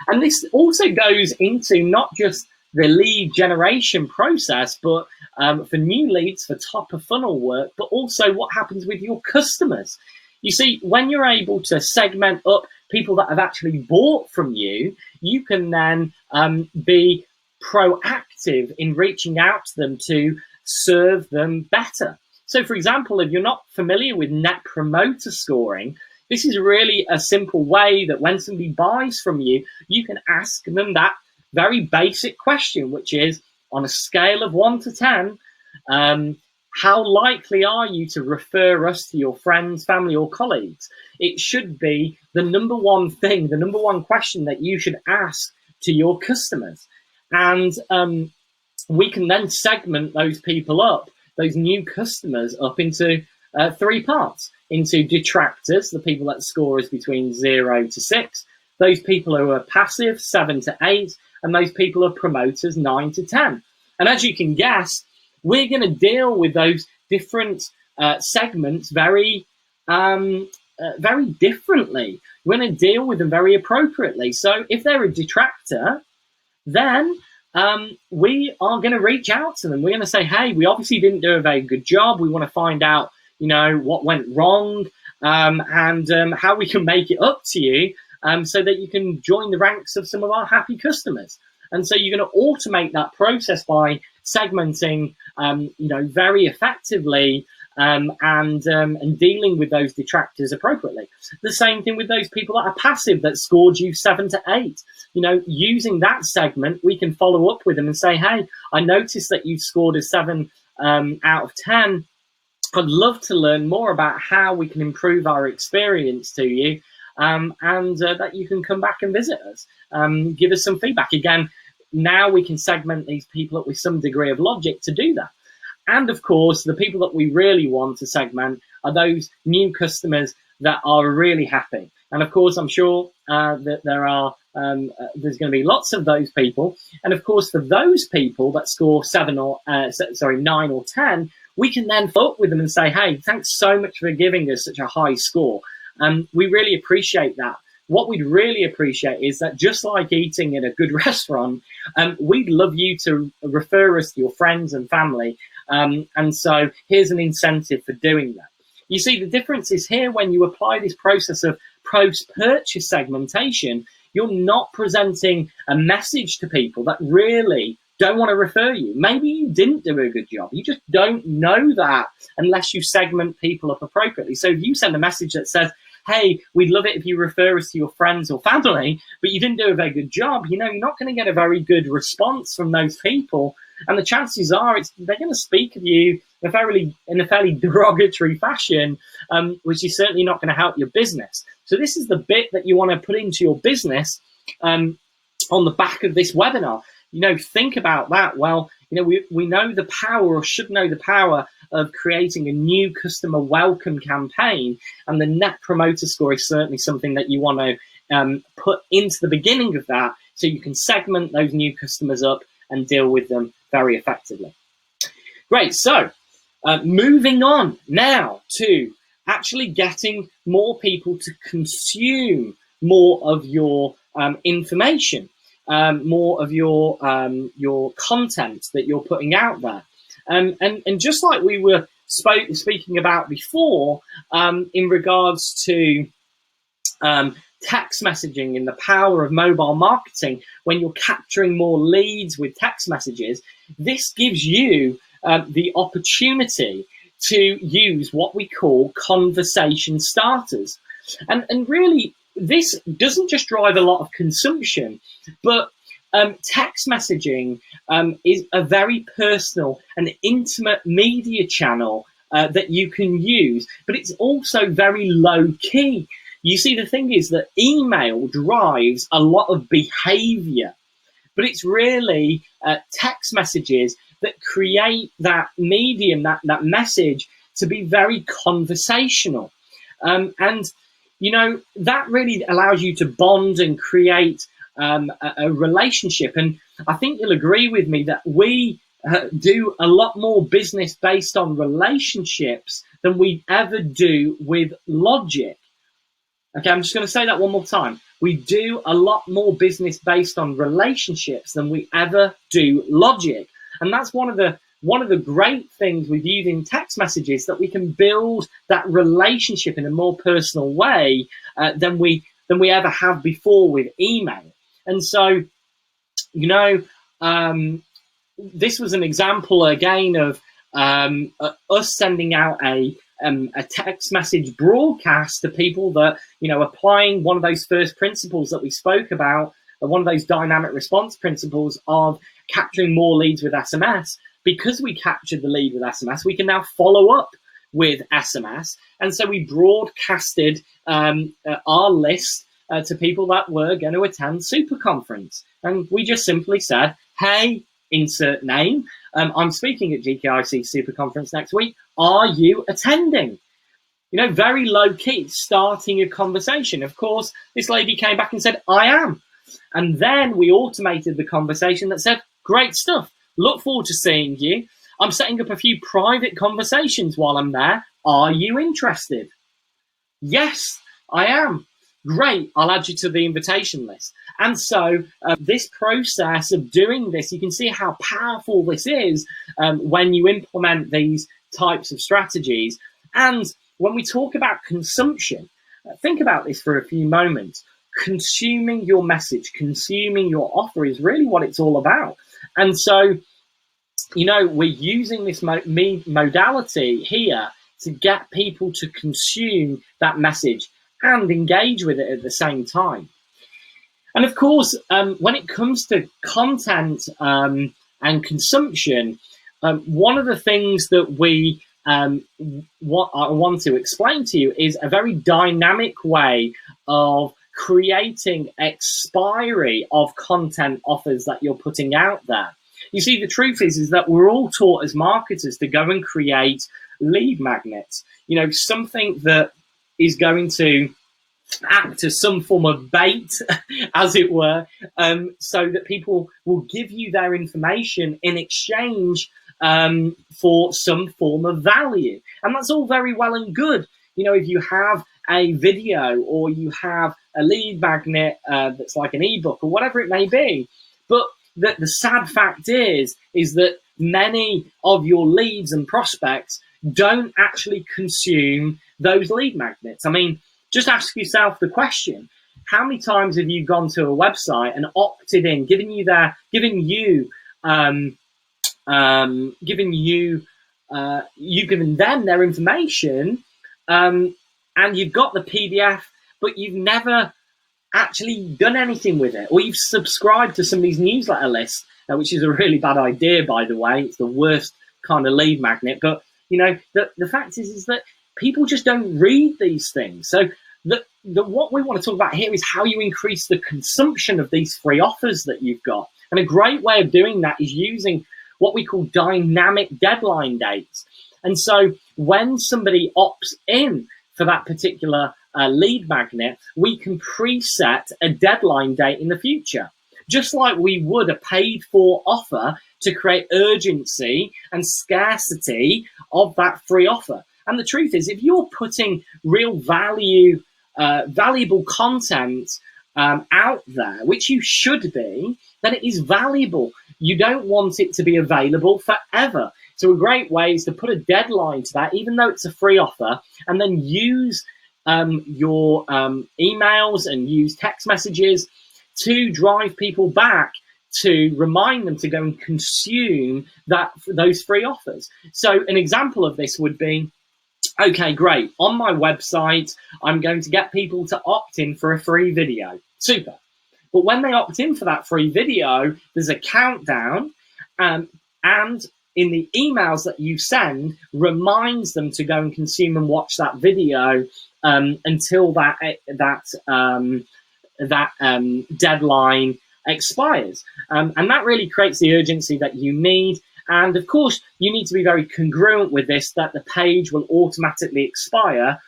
And this also goes into not just the lead generation process, but for new leads, for top of funnel work, but also what happens with your customers. You see, when you're able to segment up people that have actually bought from you, you can then be proactive in reaching out to them to serve them better. So, for example, if you're not familiar with net promoter scoring, this is really a simple way that when somebody buys from you, you can ask them that very basic question, which is, on a scale of 1 to 10, how likely are you to refer us to your friends, family, or colleagues? It should be the number one thing, the number one question that you should ask to your customers. And we can then segment those people up, those new customers up into 3 parts. Into detractors, the people that score us between 0 to 6, those people who are passive, 7 to 8, and those people who are promoters, 9 to 10. And as you can guess, we're going to deal with those different segments very differently. We're going to deal with them very appropriately. So if they're a detractor, then we are going to reach out to them. We're going to say, hey, we obviously didn't do a very good job. We want to find out, what went wrong, and how we can make it up to you, so that you can join the ranks of some of our happy customers. And so you're going to automate that process by segmenting, very effectively, and dealing with those detractors appropriately. The same thing with those people that are passive that scored you 7 to 8. Using that segment, we can follow up with them and say, hey, I noticed that you scored a 7 out of 10. I'd love to learn more about how we can improve our experience to you, and that you can come back and visit us. Give us some feedback. Again, now we can segment these people up with some degree of logic to do that. And of course, the people that we really want to segment are those new customers that are really happy. And of course, I'm sure that there are there's going to be lots of those people. And of course, for those people that score 9 or 10, we can then follow up with them and say, hey, thanks so much for giving us such a high score. We really appreciate that. What we'd really appreciate is that, just like eating in a good restaurant, we'd love you to refer us to your friends and family. And so here's an incentive for doing that. You see, the difference is here when you apply this process of post-purchase segmentation, you're not presenting a message to people that really don't want to refer you. Maybe you didn't do a good job. You just don't know that unless you segment people up appropriately. So if you send a message that says, hey, we'd love it if you refer us to your friends or family, but you didn't do a very good job, you're not going to get a very good response from those people. And the chances are they're going to speak of you in a fairly derogatory fashion, which is certainly not going to help your business. So this is the bit that you want to put into your business on the back of this webinar. Think about that. Well, we know the power, or should know the power, of creating a new customer welcome campaign. And the Net Promoter Score is certainly something that you want to put into the beginning of that, so you can segment those new customers up and deal with them very effectively. Great. So moving on now to actually getting more people to consume more of your information, more of your content that you're putting out there. And just like we were speaking about before, in regards to text messaging and the power of mobile marketing, when you're capturing more leads with text messages, this gives you the opportunity to use what we call conversation starters. And really, this doesn't just drive a lot of consumption, but text messaging is a very personal and intimate media channel that you can use, but it's also very low key. You see, the thing is that email drives a lot of behavior, but it's really text messages that create that medium, that message, to be very conversational. And that really allows you to bond and create a relationship. And I think you'll agree with me that we do a lot more business based on relationships than we ever do with logic. Okay, I'm just going to say that one more time. We do a lot more business based on relationships than we ever do logic. And that's one of the great things with using text messages, that we can build that relationship in a more personal way than we ever have before with email. And so, this was an example again of us sending out a text message broadcast to people that, applying one of those first principles that we spoke about, one of those dynamic response principles of capturing more leads with SMS. Because we captured the lead with SMS, we can now follow up with SMS. And so we broadcasted our list to people that were going to attend Super Conference. And we just simply said, hey, insert name, I'm speaking at GKIC Super Conference next week. Are you attending? Very low key, starting a conversation. Of course, this lady came back and said, I am. And then we automated the conversation that said, great stuff. Look forward to seeing you. I'm setting up a few private conversations while I'm there. Are you interested? Yes, I am. Great. I'll add you to the invitation list. And so this process of doing this, you can see how powerful this is when you implement these types of strategies. And when we talk about consumption, think about this for a few moments. Consuming your message, consuming your offer is really what it's all about. And so, we're using this modality here to get people to consume that message and engage with it at the same time. And of course, when it comes to content and consumption, one of the things that what I want to explain to you is a very dynamic way of creating expiry of content offers that you're putting out there. You see, the truth is that we're all taught as marketers to go and create lead magnets, something that is going to act as some form of bait, as it were, so that people will give you their information in exchange for some form of value. And that's all very well and good. You know, if you have a video or you have a lead magnet that's like an ebook or whatever it may be, but the sad fact is that many of your leads and prospects don't actually consume those lead magnets. I mean, just ask yourself the question: how many times have you gone to a website and opted in, giving you you've given them their information, and you've got the PDF, but you've never actually done anything with it, or you've subscribed to some of these newsletter lists, which is a really bad idea, by the way. It's the worst kind of lead magnet. But you know, the fact is that people just don't read these things. So what we want to talk about here is how you increase the consumption of these free offers that you've got. And a great way of doing that is using what we call dynamic deadline dates. And so when somebody opts in for that particular lead magnet, we can preset a deadline date in the future, just like we would a paid for offer, to create urgency and scarcity of that free offer. And the truth is, if you're putting real valuable content out there, which you should be, then it is valuable. You don't want it to be available forever. So a great way is to put a deadline to that, even though it's a free offer, and then use your emails and use text messages to drive people back, to remind them to go and consume those free offers. So an example of this would be, okay, great. On my website, I'm going to get people to opt in for a free video. Super. But when they opt in for that free video, there's a countdown, and in the emails that you send, reminds them to go and consume and watch that video until that deadline expires. And that really creates the urgency that you need. And of course, you need to be very congruent with this, that the page will automatically expire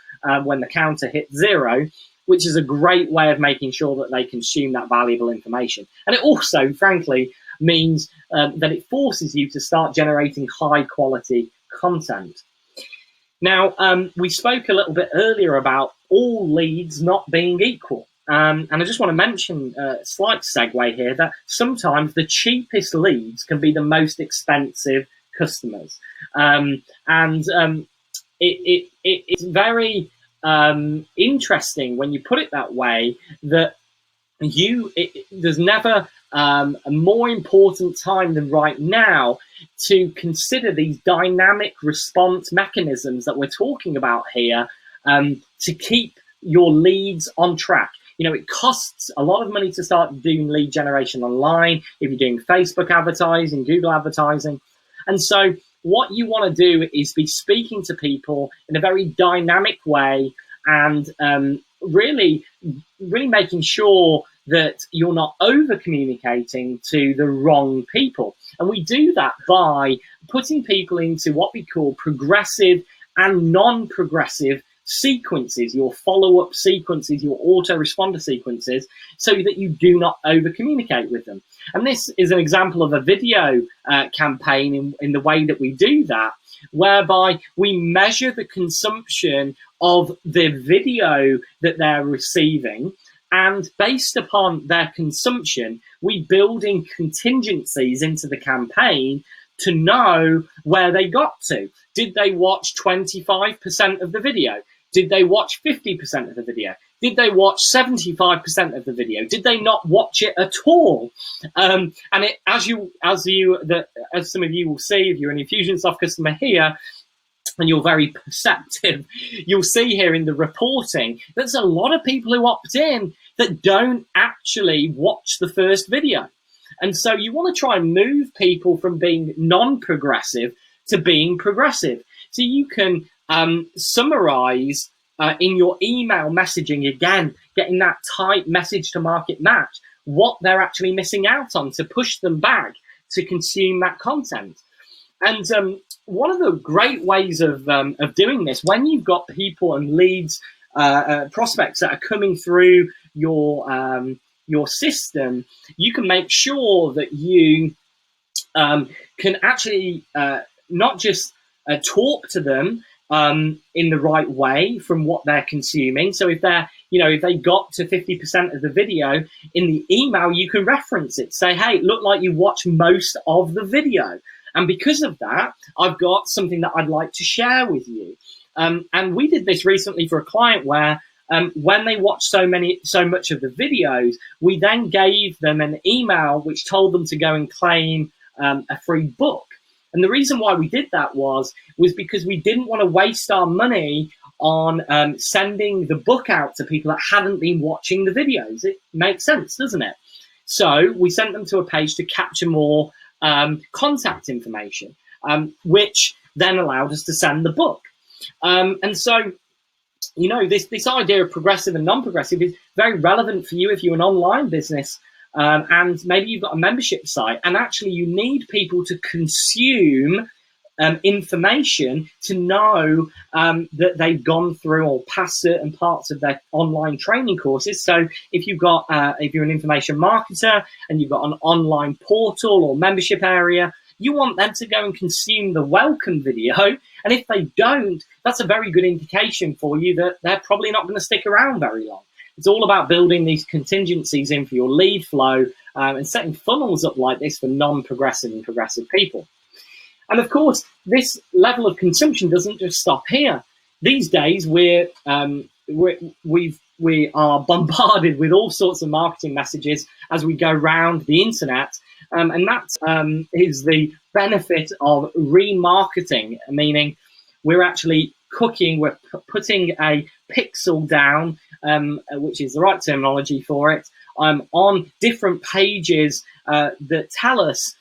when the counter hits 0, which is a great way of making sure that they consume that valuable information. And it also, frankly, means that it forces you to start generating high quality content. Now, we spoke a little bit earlier about all leads not being equal. And I just want to mention a slight segue here that sometimes the cheapest leads can be the most expensive customers. It's very interesting when you put it that way, that there's never a more important time than right now to consider these dynamic response mechanisms that we're talking about here, to keep your leads on track. You know, it costs a lot of money to start doing lead generation online, if you're doing Facebook advertising, Google advertising. And so what you want to do is be speaking to people in a very dynamic way, and really making sure that you're not over communicating to the wrong people. And we do that by putting people into what we call progressive and non-progressive sequences, your follow-up sequences, your autoresponder sequences, so that you do not over communicate with them. And this is an example of a video campaign in the way that we do that, whereby we measure the consumption of the video that they're receiving, and based upon their consumption, we build in contingencies into the campaign to know where they got to. Did they watch 25% of the video? Did they watch 50% of the video? Did they watch 75% of the video? Did they not watch it at all? And it, as some of you will see, if you're an Infusionsoft customer here, and you're very perceptive, you'll see here in the reporting, there's a lot of people who opt in that don't actually watch the first video. And so you want to try and move people from being non-progressive to being progressive. So you can summarize in your email messaging, again, getting that tight message to market match, what they're actually missing out on to push them back to consume that content. And one of the great ways of doing this, when you've got people and leads prospects that are coming through your system, you can make sure that you can actually not just talk to them in the right way from what they're consuming. So if they're, if they got to 50% of the video in the email, you can reference it. Say, hey, it looked like you watched most of the video. And because of that, I've got something that I'd like to share with you. And we did this recently for a client where when they watched so much of the videos, we then gave them an email which told them to go and claim a free book. And the reason why we did that was because we didn't want to waste our money on sending the book out to people that hadn't been watching the videos. It makes sense, doesn't it? So we sent them to a page to capture more contact information, which then allowed us to send the book. And so, this idea of progressive and non-progressive is very relevant for you if you're an online business. And maybe you've got a membership site, and actually you need people to consume information to know that they've gone through or passed certain parts of their online training courses. So if you're an information marketer and you've got an online portal or membership area, you want them to go and consume the welcome video. And if they don't, that's a very good indication for you that they're probably not going to stick around very long. It's all about building these contingencies in for your lead flow and setting funnels up like this for non-progressive and progressive people. And of course, this level of consumption doesn't just stop here. These days, we are bombarded with all sorts of marketing messages as we go around the internet. And that is the benefit of remarketing, meaning we're actually we're putting a pixel down, which is the right terminology for it, on different pages that tell us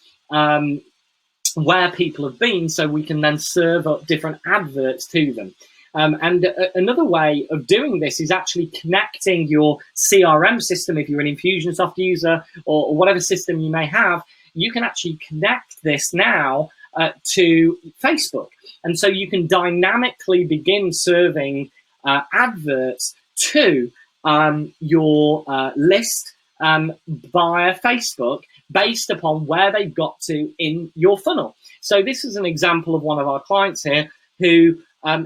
where people have been, so we can then serve up different adverts to them. And another way of doing this is actually connecting your CRM system. If you're an Infusionsoft user or whatever system you may have, you can actually connect this now to Facebook. And so you can dynamically begin serving adverts to your list via Facebook based upon where they've got to in your funnel. So this is an example of one of our clients here who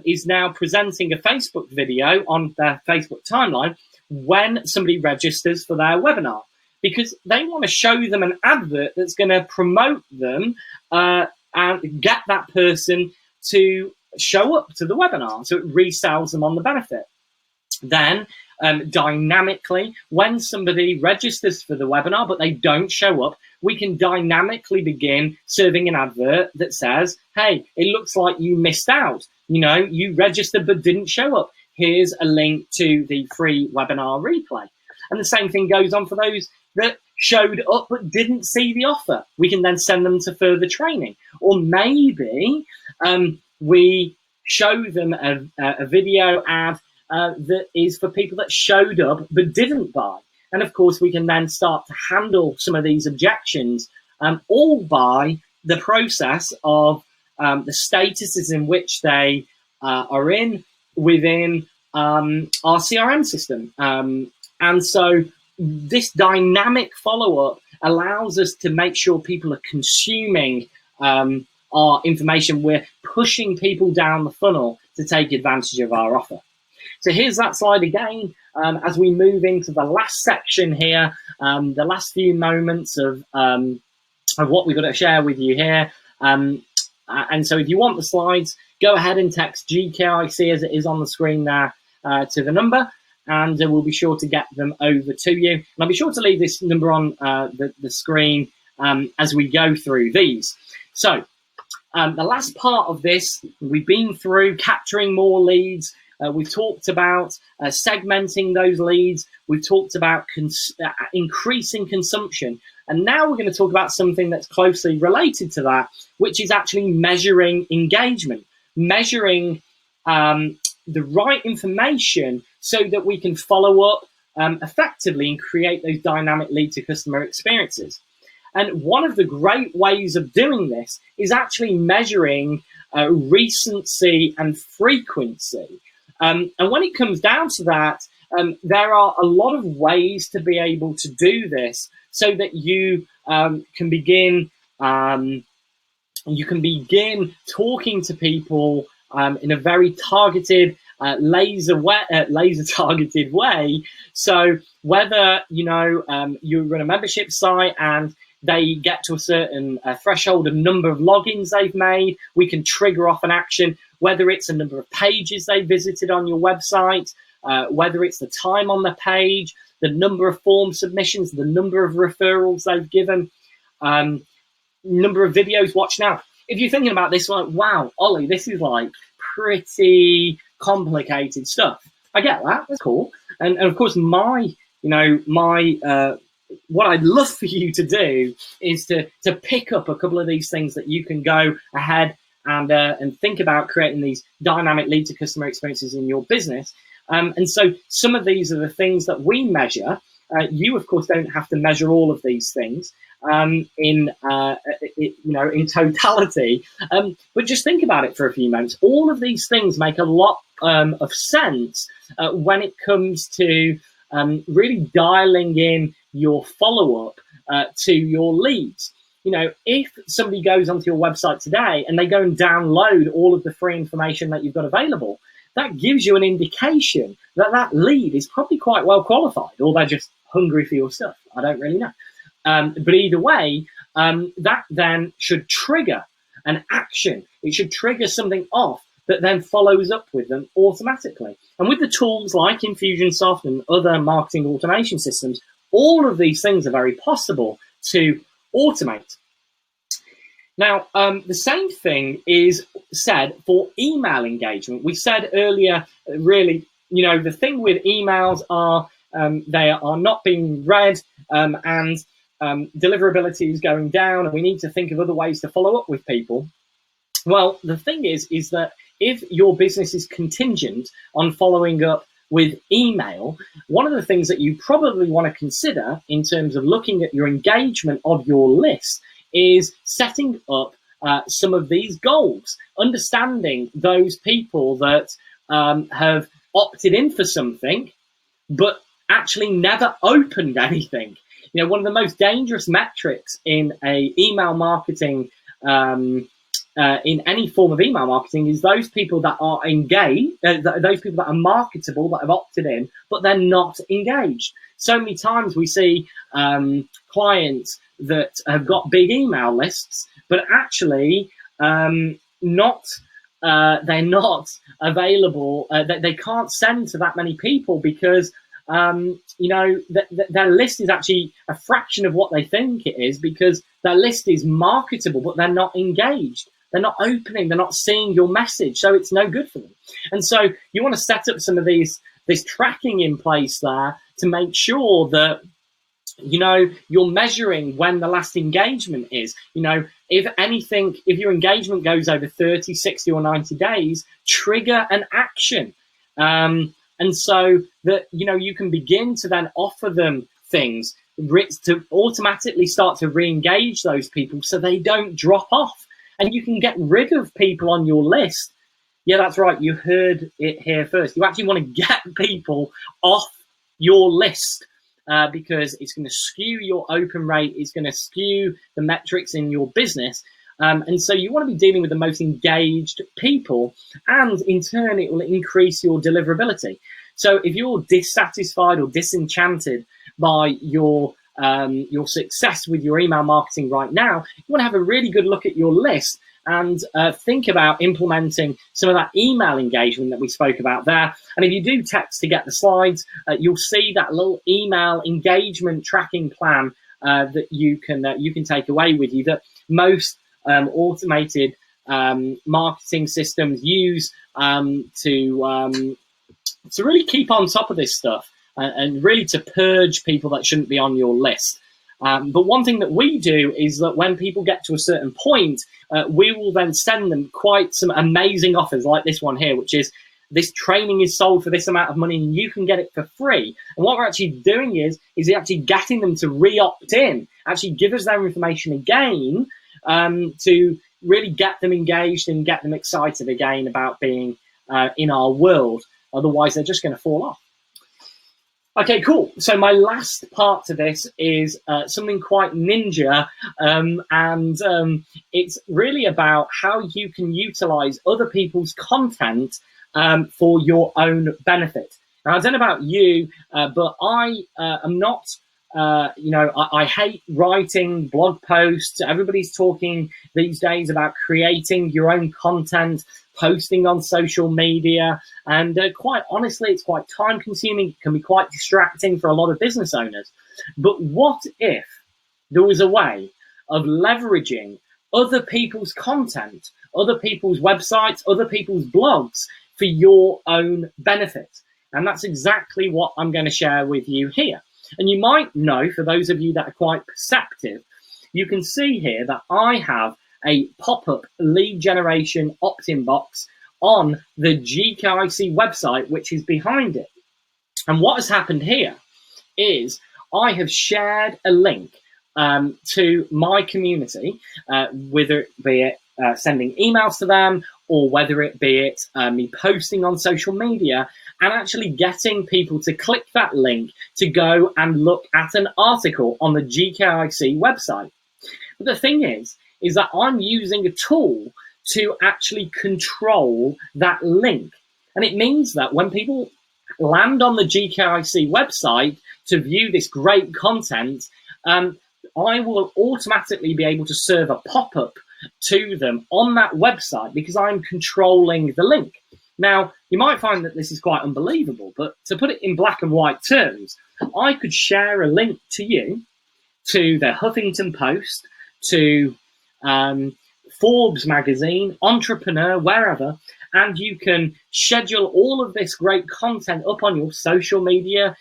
is now presenting a Facebook video on their Facebook timeline when somebody registers for their webinar, because they want to show them an advert that's going to promote them and get that person to show up to the webinar. So it resells them on the benefit. Then dynamically, when somebody registers for the webinar but they don't show up, we can dynamically begin serving an advert that says, hey, it looks like you missed out. You registered but didn't show up. Here's a link to the free webinar replay. And the same thing goes on for those that showed up but didn't see the offer. We can then send them to further training. Or maybe we show them a video ad that is for people that showed up but didn't buy. And of course, we can then start to handle some of these objections, all by the process of the statuses in which they are in within our CRM system. And so this dynamic follow-up allows us to make sure people are consuming our information. We're pushing people down the funnel to take advantage of our offer. So here's that slide again as we move into the last section here, the last few moments of what we've got to share with you here. And so if you want the slides, go ahead and text GKIC as it is on the screen there to the number, and we'll be sure to get them over to you. And I'll be sure to leave this number on the screen as we go through these. So the last part of this, we've been through capturing more leads. We've talked about segmenting those leads. We've talked about increasing consumption. And now we're going to talk about something that's closely related to that, which is actually measuring engagement, measuring the right information so that we can follow up effectively and create those dynamic lead to customer experiences. And one of the great ways of doing this is actually measuring recency and frequency. And when it comes down to that, there are a lot of ways to be able to do this so that you can begin talking to people in a very targeted, laser targeted way. So whether you run a membership site and they get to a certain threshold of number of logins they've made, we can trigger off an action. Whether it's a number of pages they visited on your website, whether it's the time on the page, the number of form submissions, the number of referrals they've given, number of videos watched. Now, if you're thinking about this, like, wow, Ollie, this is like pretty complicated stuff. I get that. That's cool. And of course, what I'd love for you to do is to pick up a couple of these things that you can go ahead and think about creating these dynamic lead to customer experiences in your business. And so some of these are the things that we measure. You, of course, don't have to measure all of these things in totality. But just think about it for a few moments. All of these things make a lot of sense when it comes to really dialing in your follow-up to your leads. If somebody goes onto your website today and they go and download all of the free information that you've got available, that gives you an indication that that lead is probably quite well qualified, or they're just hungry for your stuff. I don't really know. But either way, that then should trigger an action. It should trigger something off that then follows up with them automatically. And with the tools like Infusionsoft and other marketing automation systems, all of these things are very possible to automate. Now, the same thing is said for email engagement. We said earlier, really, the thing with emails are they are not being read and deliverability is going down, and we need to think of other ways to follow up with people. Well, the thing is that if your business is contingent on following up with email, one of the things that you probably want to consider in terms of looking at your engagement of your list is setting up some of these goals, understanding those people that have opted in for something, but actually never opened anything. One of the most dangerous metrics in a email marketing, in any form of email marketing, is those people that are engaged, those people that are marketable, that have opted in, but they're not engaged. So many times we see clients that have got big email lists, but actually they're not available. They can't send to that many people because their list is actually a fraction of what they think it is, because their list is marketable, but they're not engaged. They're not opening. They're not seeing your message. So it's no good for them. And so you want to set up some of this tracking in place there to make sure that, you're measuring when the last engagement is. If your engagement goes over 30, 60 or 90 days, trigger an action. And so that, you can begin to then offer them things to automatically start to re-engage those people so they don't drop off. And you can get rid of people on your list. Yeah, that's right. You heard it here first. You actually want to get people off your list because it's going to skew your open rate. It's going to skew the metrics in your business. And so you want to be dealing with the most engaged people, and in turn, it will increase your deliverability. So if you're dissatisfied or disenchanted by your success with your email marketing right now, you want to have a really good look at your list and think about implementing some of that email engagement that we spoke about there. And if you do text to get the slides, you'll see that little email engagement tracking plan that you can take away with you, that most automated marketing systems use to really keep on top of this stuff and really to purge people that shouldn't be on your list. But one thing that we do is that when people get to a certain point, we will then send them quite some amazing offers like this one here, which is this training is sold for this amount of money and you can get it for free. And what we're actually doing is actually getting them to re-opt in, actually give us their information again to really get them engaged and get them excited again about being in our world. Otherwise, they're just going to fall off. Okay, cool. So my last part to this is something quite ninja, and it's really about how you can utilize other people's content for your own benefit. Now, I don't know about you, but I am not, I hate writing blog posts. Everybody's talking these days about creating your own content, posting on social media, and quite honestly, it's quite time consuming. It can be quite distracting for a lot of business owners. But what if there was a way of leveraging other people's content, other people's websites, other people's blogs for your own benefit? And that's exactly what I'm going to share with you here. And you might know, for those of you that are quite perceptive, you can see here that I have a pop-up lead generation opt-in box on the GKIC website, which is behind it. And what has happened here is I have shared a link to my community, whether it be it sending emails to them, or whether it be it me posting on social media, and actually getting people to click that link to go and look at an article on the GKIC website. But the thing is that I'm using a tool to actually control that link. And it means that when people land on the GKIC website to view this great content, I will automatically be able to serve a pop-up to them on that website because I'm controlling the link. Now, you might find that this is quite unbelievable, but to put it in black and white terms, I could share a link to you, to the Huffington Post, to Forbes magazine, Entrepreneur, wherever, and you can schedule all of this great content up on your social media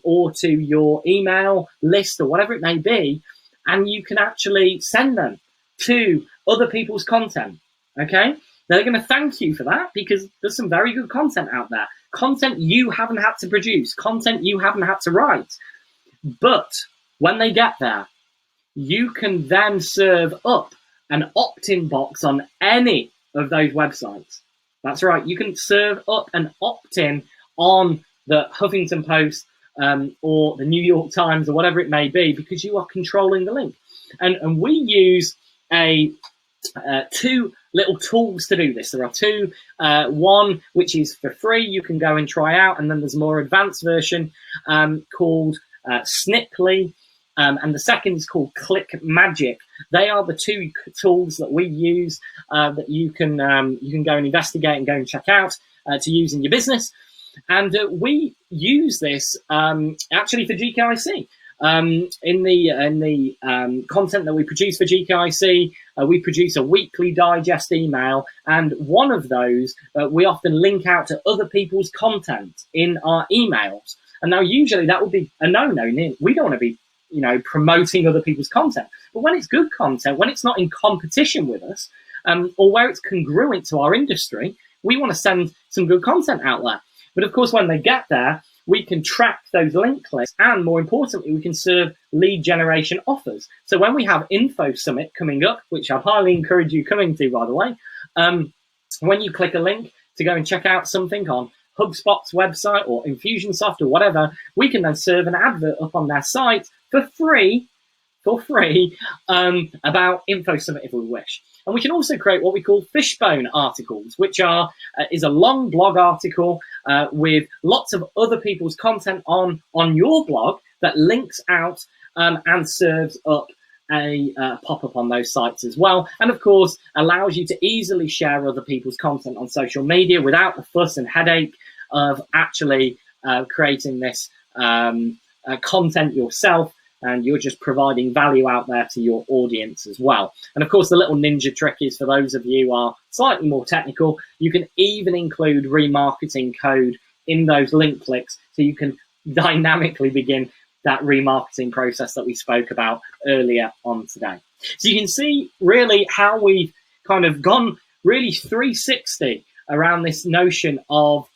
or to your email list or whatever it may be, and you can actually send them to other people's content, okay? They're going to thank you for that because there's some very good content out there. Content you haven't had to produce, content you haven't had to write. But when they get there, you can then serve up an opt-in box on any of those websites. That's right, you can serve up an opt-in on the Huffington Post or the New York Times or whatever it may be because you are controlling the link. And we use two little tools to do this. There are two, one which is for free, you can go and try out, and then there's a more advanced version called Sniply, and the second is called Click Magic. They are the two tools that we use that you can go and investigate and go and check out to use in your business. And we use this actually for GKIC. In the content that we produce for GKIC, we produce a weekly digest email, and one of those we often link out to other people's content in our emails. And now usually that would be a no-no. We don't want to be promoting other people's content. But when it's good content, when it's not in competition with us, or where it's congruent to our industry, we want to send some good content out there. But of course, when they get there, we can track those link clicks, and more importantly, we can serve lead generation offers. So when we have Info Summit coming up, which I highly encourage you coming to, by the way, when you click a link to go and check out something on HubSpot's website or Infusionsoft or whatever, we can then serve an advert up on their site for free about Info Summit if we wish. And we can also create what we call fishbone articles, which is a long blog article with lots of other people's content on your blog that links out and serves up a pop-up on those sites as well. And of course, allows you to easily share other people's content on social media without the fuss and headache of actually creating this content yourself. And you're just providing value out there to your audience as well. And of course, the little ninja trick is, for those of you who are slightly more technical, you can even include remarketing code in those link clicks, so you can dynamically begin that remarketing process that we spoke about earlier on today. So you can see really how we've kind of gone really 360 around this notion of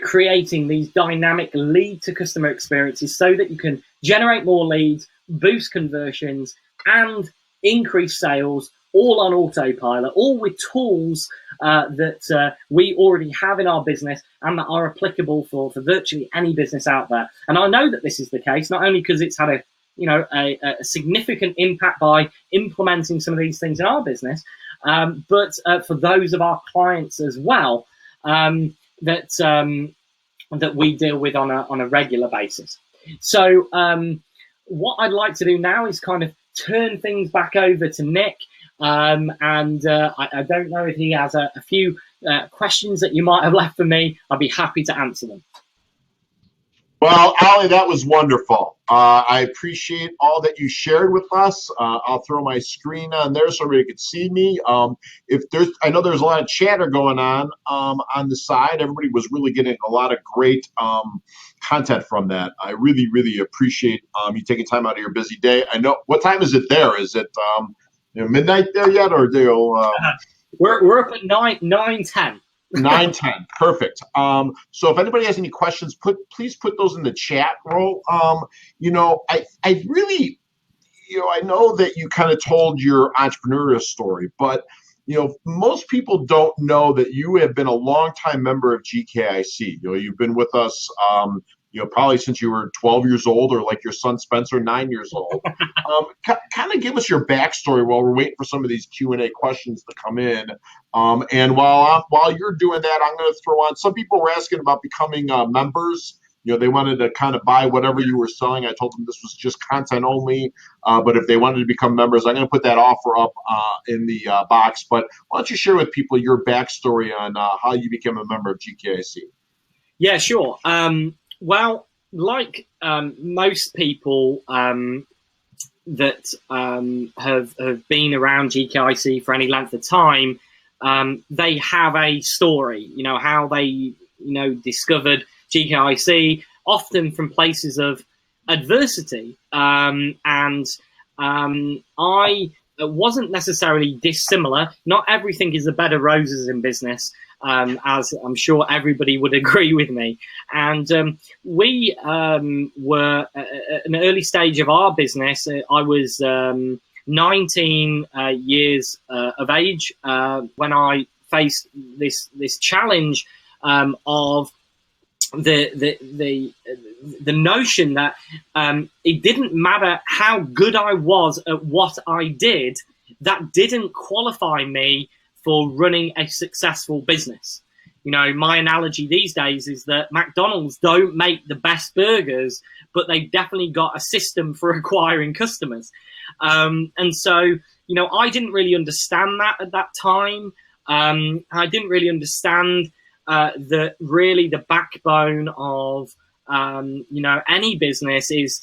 creating these dynamic lead to customer experiences so that you can generate more leads, boost conversions, and increase sales, all on autopilot, all with tools that we already have in our business and that are applicable for virtually any business out there. And I know that this is the case, not only because it's had a significant impact by implementing some of these things in our business, but for those of our clients as well, that we deal with on a regular basis. So what I'd like to do now is kind of turn things back over to Nick. I don't know if he has a few questions that you might have left for me. I'd be happy to answer them. Well, Ali, that was wonderful. I appreciate all that you shared with us. I'll throw my screen on there so everybody can see me. I know there's a lot of chatter going on the side. Everybody was really getting a lot of great content from that. I really, really appreciate you taking time out of your busy day. I know, what time is it there? Is it midnight there yet, or we're up at 9:10. 9:10. Perfect. So if anybody has any questions, please put those in the chat roll. I really, I know that you kind of told your entrepreneurial story, but most people don't know that you have been a longtime member of GKIC. You've been with us, probably since you were 12 years old, or like your son Spencer, 9 years old. Kind of give us your backstory while we're waiting for some of these Q&A questions to come in. And while you're doing that, I'm going to throw on. Some people were asking about becoming members. They wanted to kind of buy whatever you were selling. I told them this was just content only, but if they wanted to become members, I'm going to put that offer up in the box. But why don't you share with people your backstory on how you became a member of GKIC? Yeah, sure. Well, like most people that have been around GKIC for any length of time, they have a story. How they discovered GKIC, often from places of adversity, and I wasn't necessarily dissimilar. Not everything is a bed of roses in business, as I'm sure everybody would agree with me. And we were at an early stage of our business. I was 19 years of age when I faced this challenge of the notion that it didn't matter how good I was at what I did, that didn't qualify me for running a successful business. My analogy these days is that McDonald's don't make the best burgers, but they've definitely got a system for acquiring customers. And so, I didn't really understand that at that time. I didn't really understand that really the backbone of, any business is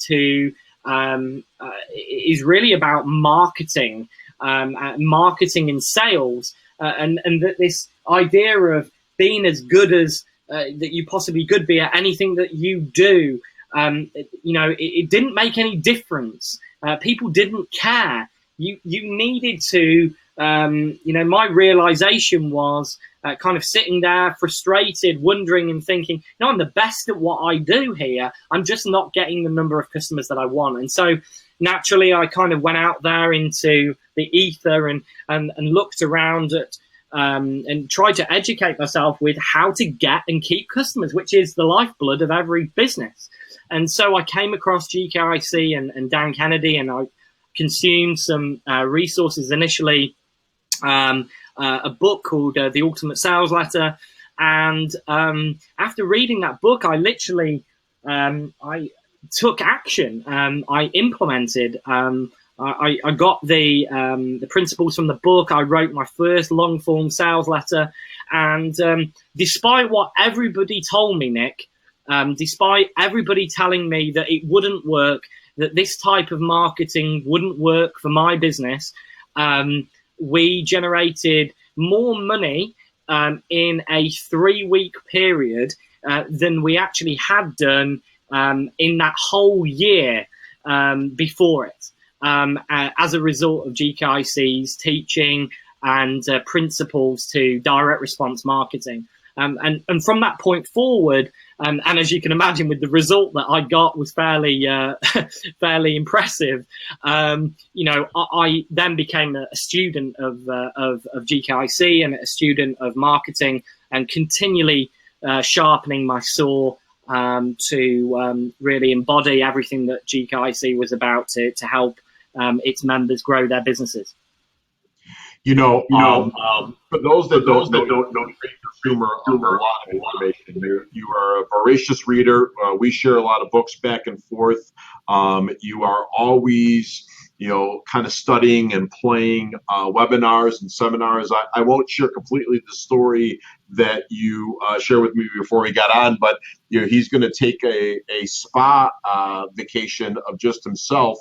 really about marketing, marketing and sales. And that this idea of being as good as that you possibly could be at anything that you do, it didn't make any difference. People didn't care. You needed to, my realization was kind of sitting there frustrated, wondering and thinking, I'm the best at what I do here. I'm just not getting the number of customers that I want. And so naturally, I kind of went out there into the ether and looked around at and tried to educate myself with how to get and keep customers, which is the lifeblood of every business. And so I came across GKIC and Dan Kennedy, and I consumed some resources initially, a book called The Ultimate Sales Letter. And after reading that book, I literally I took action. I implemented. I got the principles from the book. I wrote my first long form sales letter, and despite what everybody told me, Nick, despite everybody telling me that it wouldn't work, that this type of marketing wouldn't work for my business, we generated more money in a 3-week period than we actually had done in that whole year before it, as a result of GKIC's teaching and principles to direct response marketing. And from that point forward, And as you can imagine, with the result that I got was fairly fairly impressive. I then became a student of GKIC and a student of marketing, and continually sharpening my saw to really embody everything that GKIC was about to help its members grow their businesses. For those that don't know, consumer a lot of information. You are a voracious reader. We share a lot of books back and forth. You are always, kind of studying and playing webinars and seminars. I won't share completely the story that you shared with me before we got on, but he's going to take a spa vacation of just himself,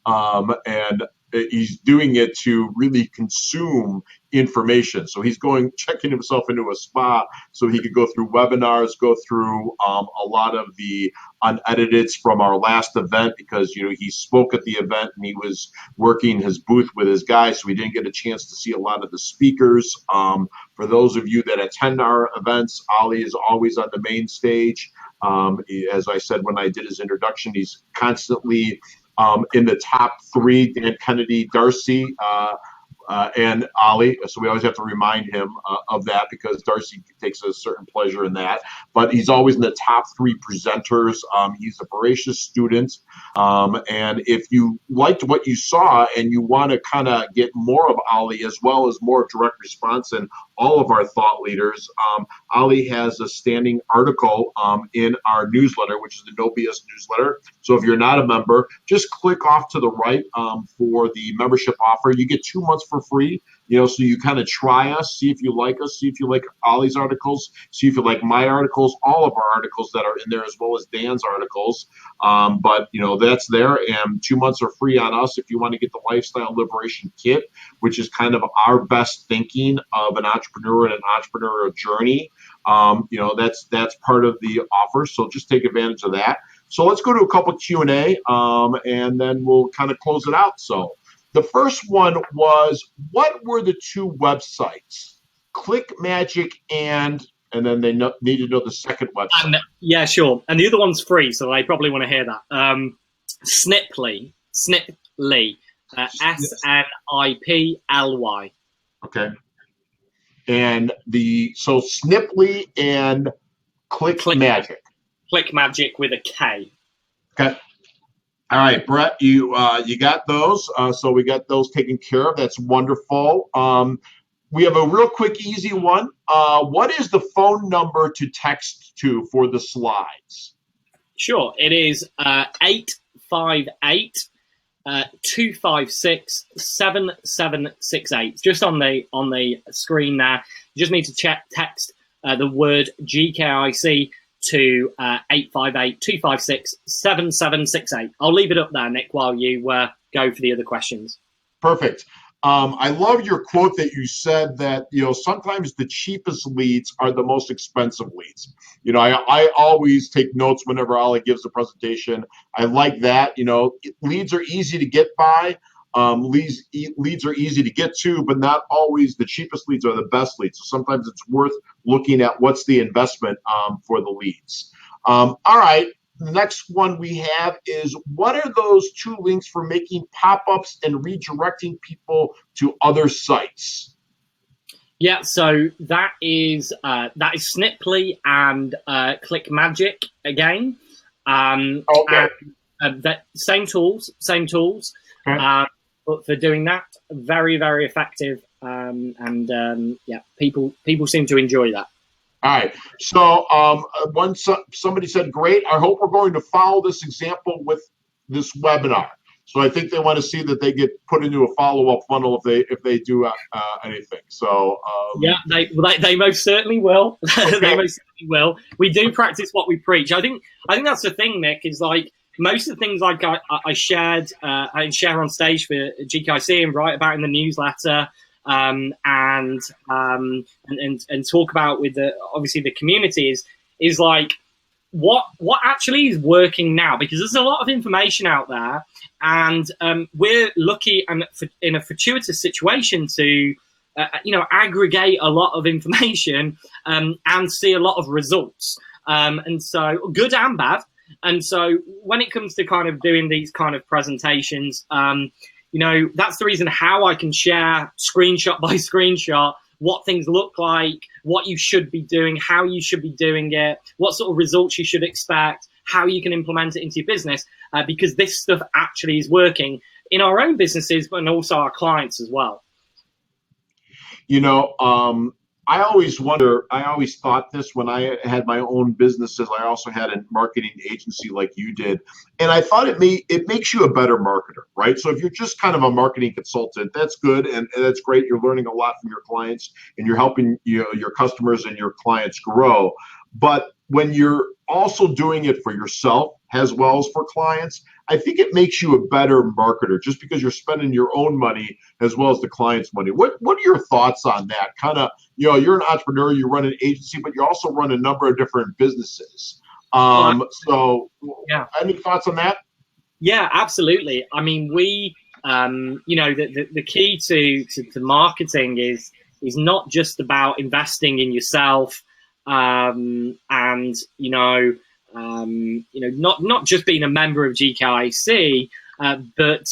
and he's doing it to really consume information. So he's checking himself into a spa so he could go through webinars, go through a lot of the unedited from our last event, because he spoke at the event and he was working his booth with his guys, so we didn't get a chance to see a lot of the speakers. For those of you that attend our events, Ali is always on the main stage. As I said when I did his introduction, he's constantly in the top three: Dan Kennedy, Darcy, and Ali. So we always have to remind him of that, because Darcy takes a certain pleasure in that. But he's always in the top three presenters. He's a voracious student. And if you liked what you saw and you want to kind of get more of Ali, as well as more direct response and all of our thought leaders, Ali has a standing article in our newsletter, which is the No BS newsletter. So if you're not a member, just click off to the right for the membership offer. You get 2 months for free, so you kind of try us, see if you like us, see if you like Ollie's articles, see if you like my articles, all of our articles that are in there, as well as Dan's articles. But that's there, and 2 months are free on us if you want to get the Lifestyle Liberation Kit, which is kind of our best thinking of an entrepreneur and an entrepreneurial journey. That's part of the offer, so just take advantage of that. So let's go to a couple Q&A, and then we'll kind of close it out. So the first one was, what were the two websites? ClickMagic and then they need to know the second website. Yeah, sure. And the other one's free, so they probably want to hear that. Sniply, SnipLy, SNIPLY. Okay. And so Sniply and ClickMagic. ClickMagic with a K. Okay. All right, Brett, you got those. So we got those taken care of. That's wonderful. We have a real quick, easy one. What is the phone number to text to for the slides? Sure. It is 858-256-7768. Just on the screen there. You just need to text the word GKIC to 858-256-7768. I'll leave it up there, Nick, while you go for the other questions. Perfect. I love your quote that you said that, sometimes the cheapest leads are the most expensive leads. I always take notes whenever Ali gives a presentation. I like that. Leads are easy to get by. Leads are easy to get to, but not always the cheapest leads are the best leads. So sometimes it's worth looking at what's the investment for the leads. All right. The next one we have is, what are those two links for making pop-ups and redirecting people to other sites? Yeah, so that is Sniply and ClickMagic again. Okay. That same tools. Okay. But for doing that, very, very effective. People seem to enjoy that. All right. So somebody said, great. I hope we're going to follow this example with this webinar. So I think they want to see that they get put into a follow-up funnel if they do anything. So yeah, they most certainly will. Okay. They most certainly will. We do practice what we preach. I think that's the thing, Nick, is like most of the things like I shared, I share on stage for GKIC and write about in the newsletter. And talk about with obviously the community is like what actually is working now, because there's a lot of information out there, and we're lucky and in a fortuitous situation to aggregate a lot of information and see a lot of results. And so good and bad. And so when it comes to kind of doing these kind of presentations, that's the reason how I can share screenshot by screenshot what things look like, what you should be doing, how you should be doing it, what sort of results you should expect, how you can implement it into your business, because this stuff actually is working in our own businesses, but also our clients as well. I always thought this when I had my own businesses. I also had a marketing agency like you did. And I thought it makes you a better marketer, right? So if you're just kind of a marketing consultant, that's good. And that's great. You're learning a lot from your clients and you're helping your customers and your clients grow. But when you're also doing it for yourself as well as for clients, I think it makes you a better marketer just because you're spending your own money as well as the client's money. What are your thoughts on that? Kind of, you're an entrepreneur, you run an agency, but you also run a number of different businesses. Any thoughts on that? Yeah, absolutely. I mean, we, the key to marketing is not just about investing in yourself, not just being a member of GKIC, but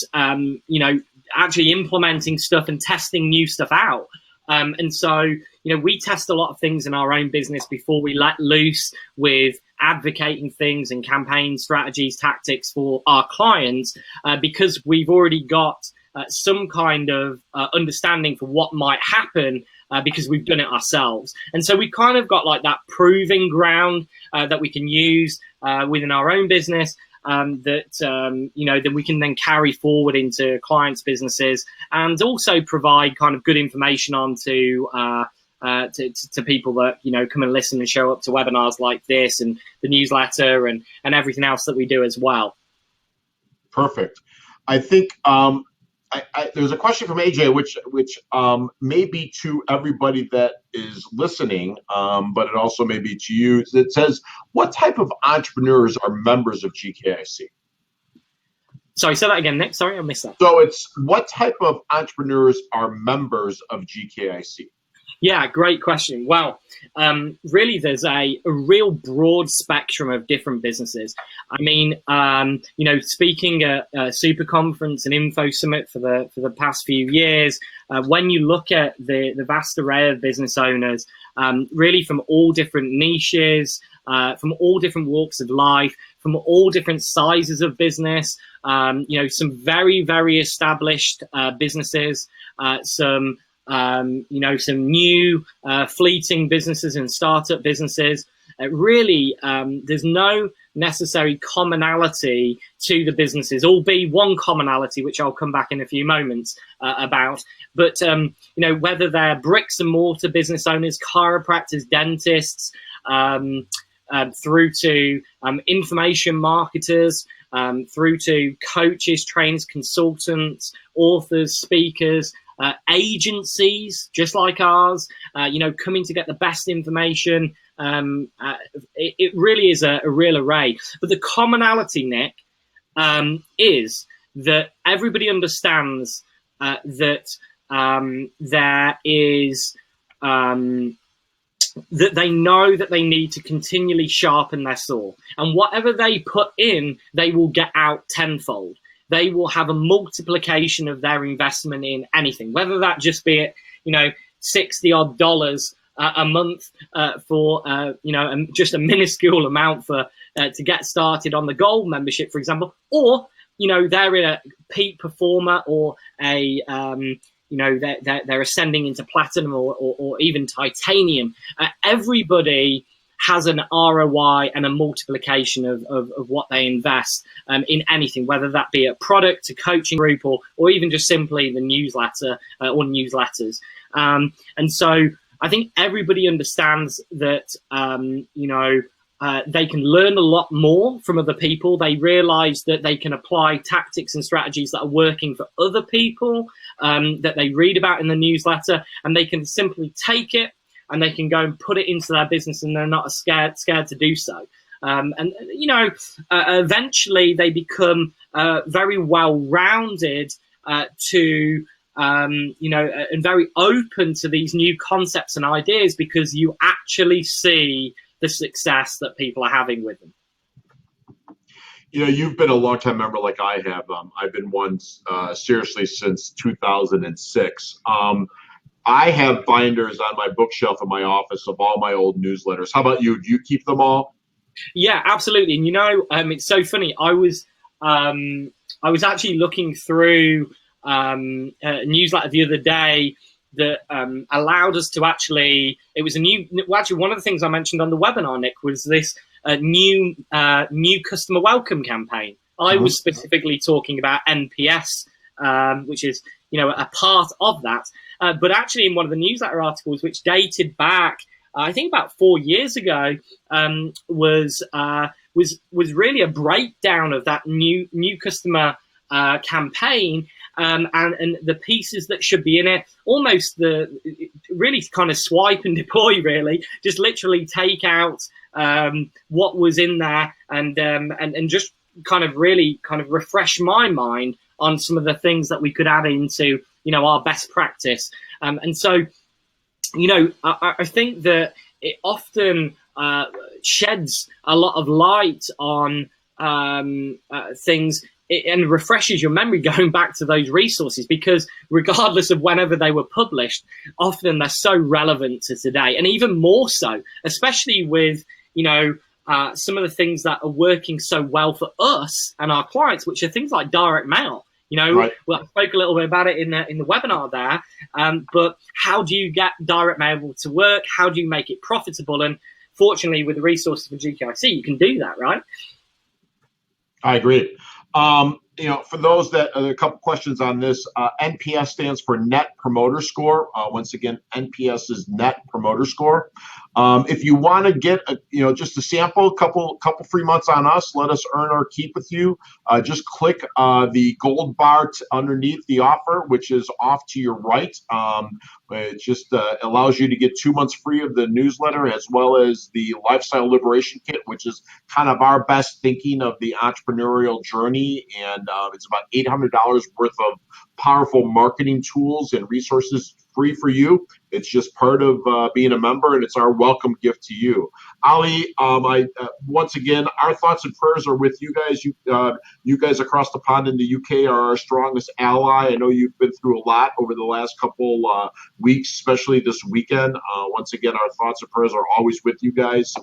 actually implementing stuff and testing new stuff out. And so, we test a lot of things in our own business before we let loose with advocating things and campaign strategies, tactics for our clients, because we've already got some kind of understanding for what might happen because we've done it ourselves. And so we kind of got like that proving ground that we can use within our own business, that we can then carry forward into clients' businesses, and also provide kind of good information on to people that come and listen and show up to webinars like this and the newsletter and everything else that we do as well. Perfect. I think there's a question from AJ, which may be to everybody that is listening, but it also may be to you. It says, what type of entrepreneurs are members of GKIC? Sorry, say that again, Nick. Sorry, I missed that. So it's what type of entrepreneurs are members of GKIC? Yeah, great question. Well, really, there's a real broad spectrum of different businesses. I mean, speaking at Super Conference and Info Summit for the past few years, when you look at the vast array of business owners, really from all different niches, from all different walks of life, from all different sizes of business, some very, very established businesses, some new fleeting businesses and startup businesses. Really, there's no necessary commonality to the businesses, albeit one commonality, which I'll come back in a few moments about. But, whether they're bricks and mortar business owners, chiropractors, dentists, through to information marketers, through to coaches, trainers, consultants, authors, speakers, agencies just like ours, coming to get the best information. It really is a real array. But the commonality, Nick, is that everybody understands that there is that they know that they need to continually sharpen their saw, and whatever they put in, they will get out tenfold. They will have a multiplication of their investment in anything, whether that just be it, $60 odd a month for just a minuscule amount for to get started on the gold membership, for example, or they're a peak performer or a they're ascending into platinum or even titanium. Everybody has an ROI and a multiplication of what they invest in anything, whether that be a product, a coaching group, or even just simply the newsletter or newsletters. And so I think everybody understands that, they can learn a lot more from other people. They realize that they can apply tactics and strategies that are working for other people that they read about in the newsletter, and they can simply take it and they can go and put it into their business, and they're not scared to do so. Eventually they become very well-rounded and very open to these new concepts and ideas, because you actually see the success that people are having with them. You've been a long-time member like I have. I've been one seriously since 2006. I have binders on my bookshelf in my office of all my old newsletters. How about you? Do you keep them all? Yeah, absolutely. And it's so funny. I was actually looking through a newsletter the other day that allowed us to actually. It was actually one of the things I mentioned on the webinar, Nick, was this new customer welcome campaign. I was specifically talking about NPS, which is a part of that. But actually, in one of the newsletter articles, which dated back, I think about 4 years ago, was really a breakdown of that new customer campaign, and the pieces that should be in it. Almost really kind of swipe and deploy, really, just literally take out what was in there, and just kind of really kind of refresh my mind on some of the things that we could add into our best practice. And so I think that it often sheds a lot of light on things and refreshes your memory going back to those resources, because regardless of whenever they were published, often they're so relevant to today, and even more so, especially with some of the things that are working so well for us and our clients, which are things like direct mail. Right. Well, I spoke a little bit about it in the webinar there, but how do you get direct mail to work? How do you make it profitable? And fortunately, with the resources from GKIC, you can do that, right? I agree. For those that a couple questions on this, NPS stands for Net Promoter Score. Once again, NPS is Net Promoter Score. If you want to get just a sample, couple free months on us, let us earn our keep with you. Just click the gold bar underneath the offer, which is off to your right. It just allows you to get 2 months free of the newsletter, as well as the Lifestyle Liberation Kit, which is kind of our best thinking of the entrepreneurial journey. And it's about $800 worth of powerful marketing tools and resources free for you. It's just part of being a member, and it's our welcome gift to you. Ali, once again, our thoughts and prayers are with you guys. You guys across the pond in the UK are our strongest ally. I know you've been through a lot over the last couple weeks, especially this weekend. Once again, our thoughts and prayers are always with you guys.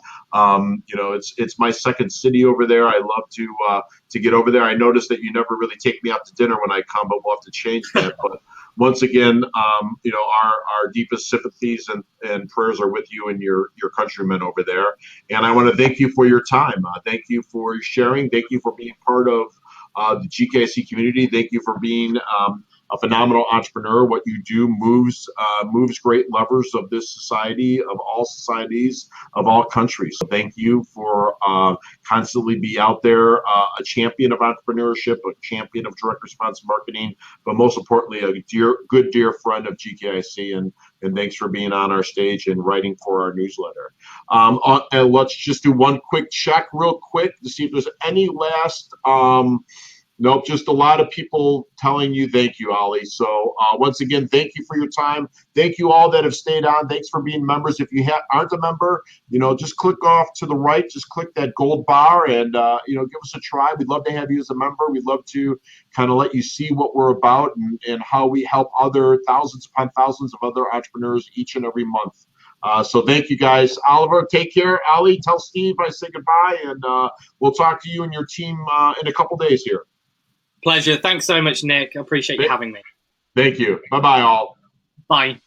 It's my second city over there. I love to get over there. I noticed that you never really take me out to dinner when I come, but we'll have to change that. But once again, our deepest sympathies and prayers are with you and your countrymen over there. And I want to thank you for your time. Thank you for sharing. Thank you for being part of the GKIC community. Thank you for being a phenomenal entrepreneur. What you do moves great levers of this society, of all societies, of all countries. So thank you for constantly be out there, a champion of entrepreneurship, a champion of direct response marketing, but most importantly, a good dear friend of GKIC. And thanks for being on our stage and writing for our newsletter. And let's just do one quick check real quick to see if there's any last nope, just a lot of people telling you thank you, Ali. So once again, thank you for your time. Thank you all that have stayed on. Thanks for being members. If you aren't a member, just click off to the right. Just click that gold bar and, give us a try. We'd love to have you as a member. We'd love to kind of let you see what we're about and how we help other thousands upon thousands of other entrepreneurs each and every month. So thank you, guys. Oliver, take care. Ali, tell Steve I say goodbye, and we'll talk to you and your team in a couple days here. Pleasure. Thanks so much, Nick. I appreciate you having me. Thank you. Bye-bye, all. Bye.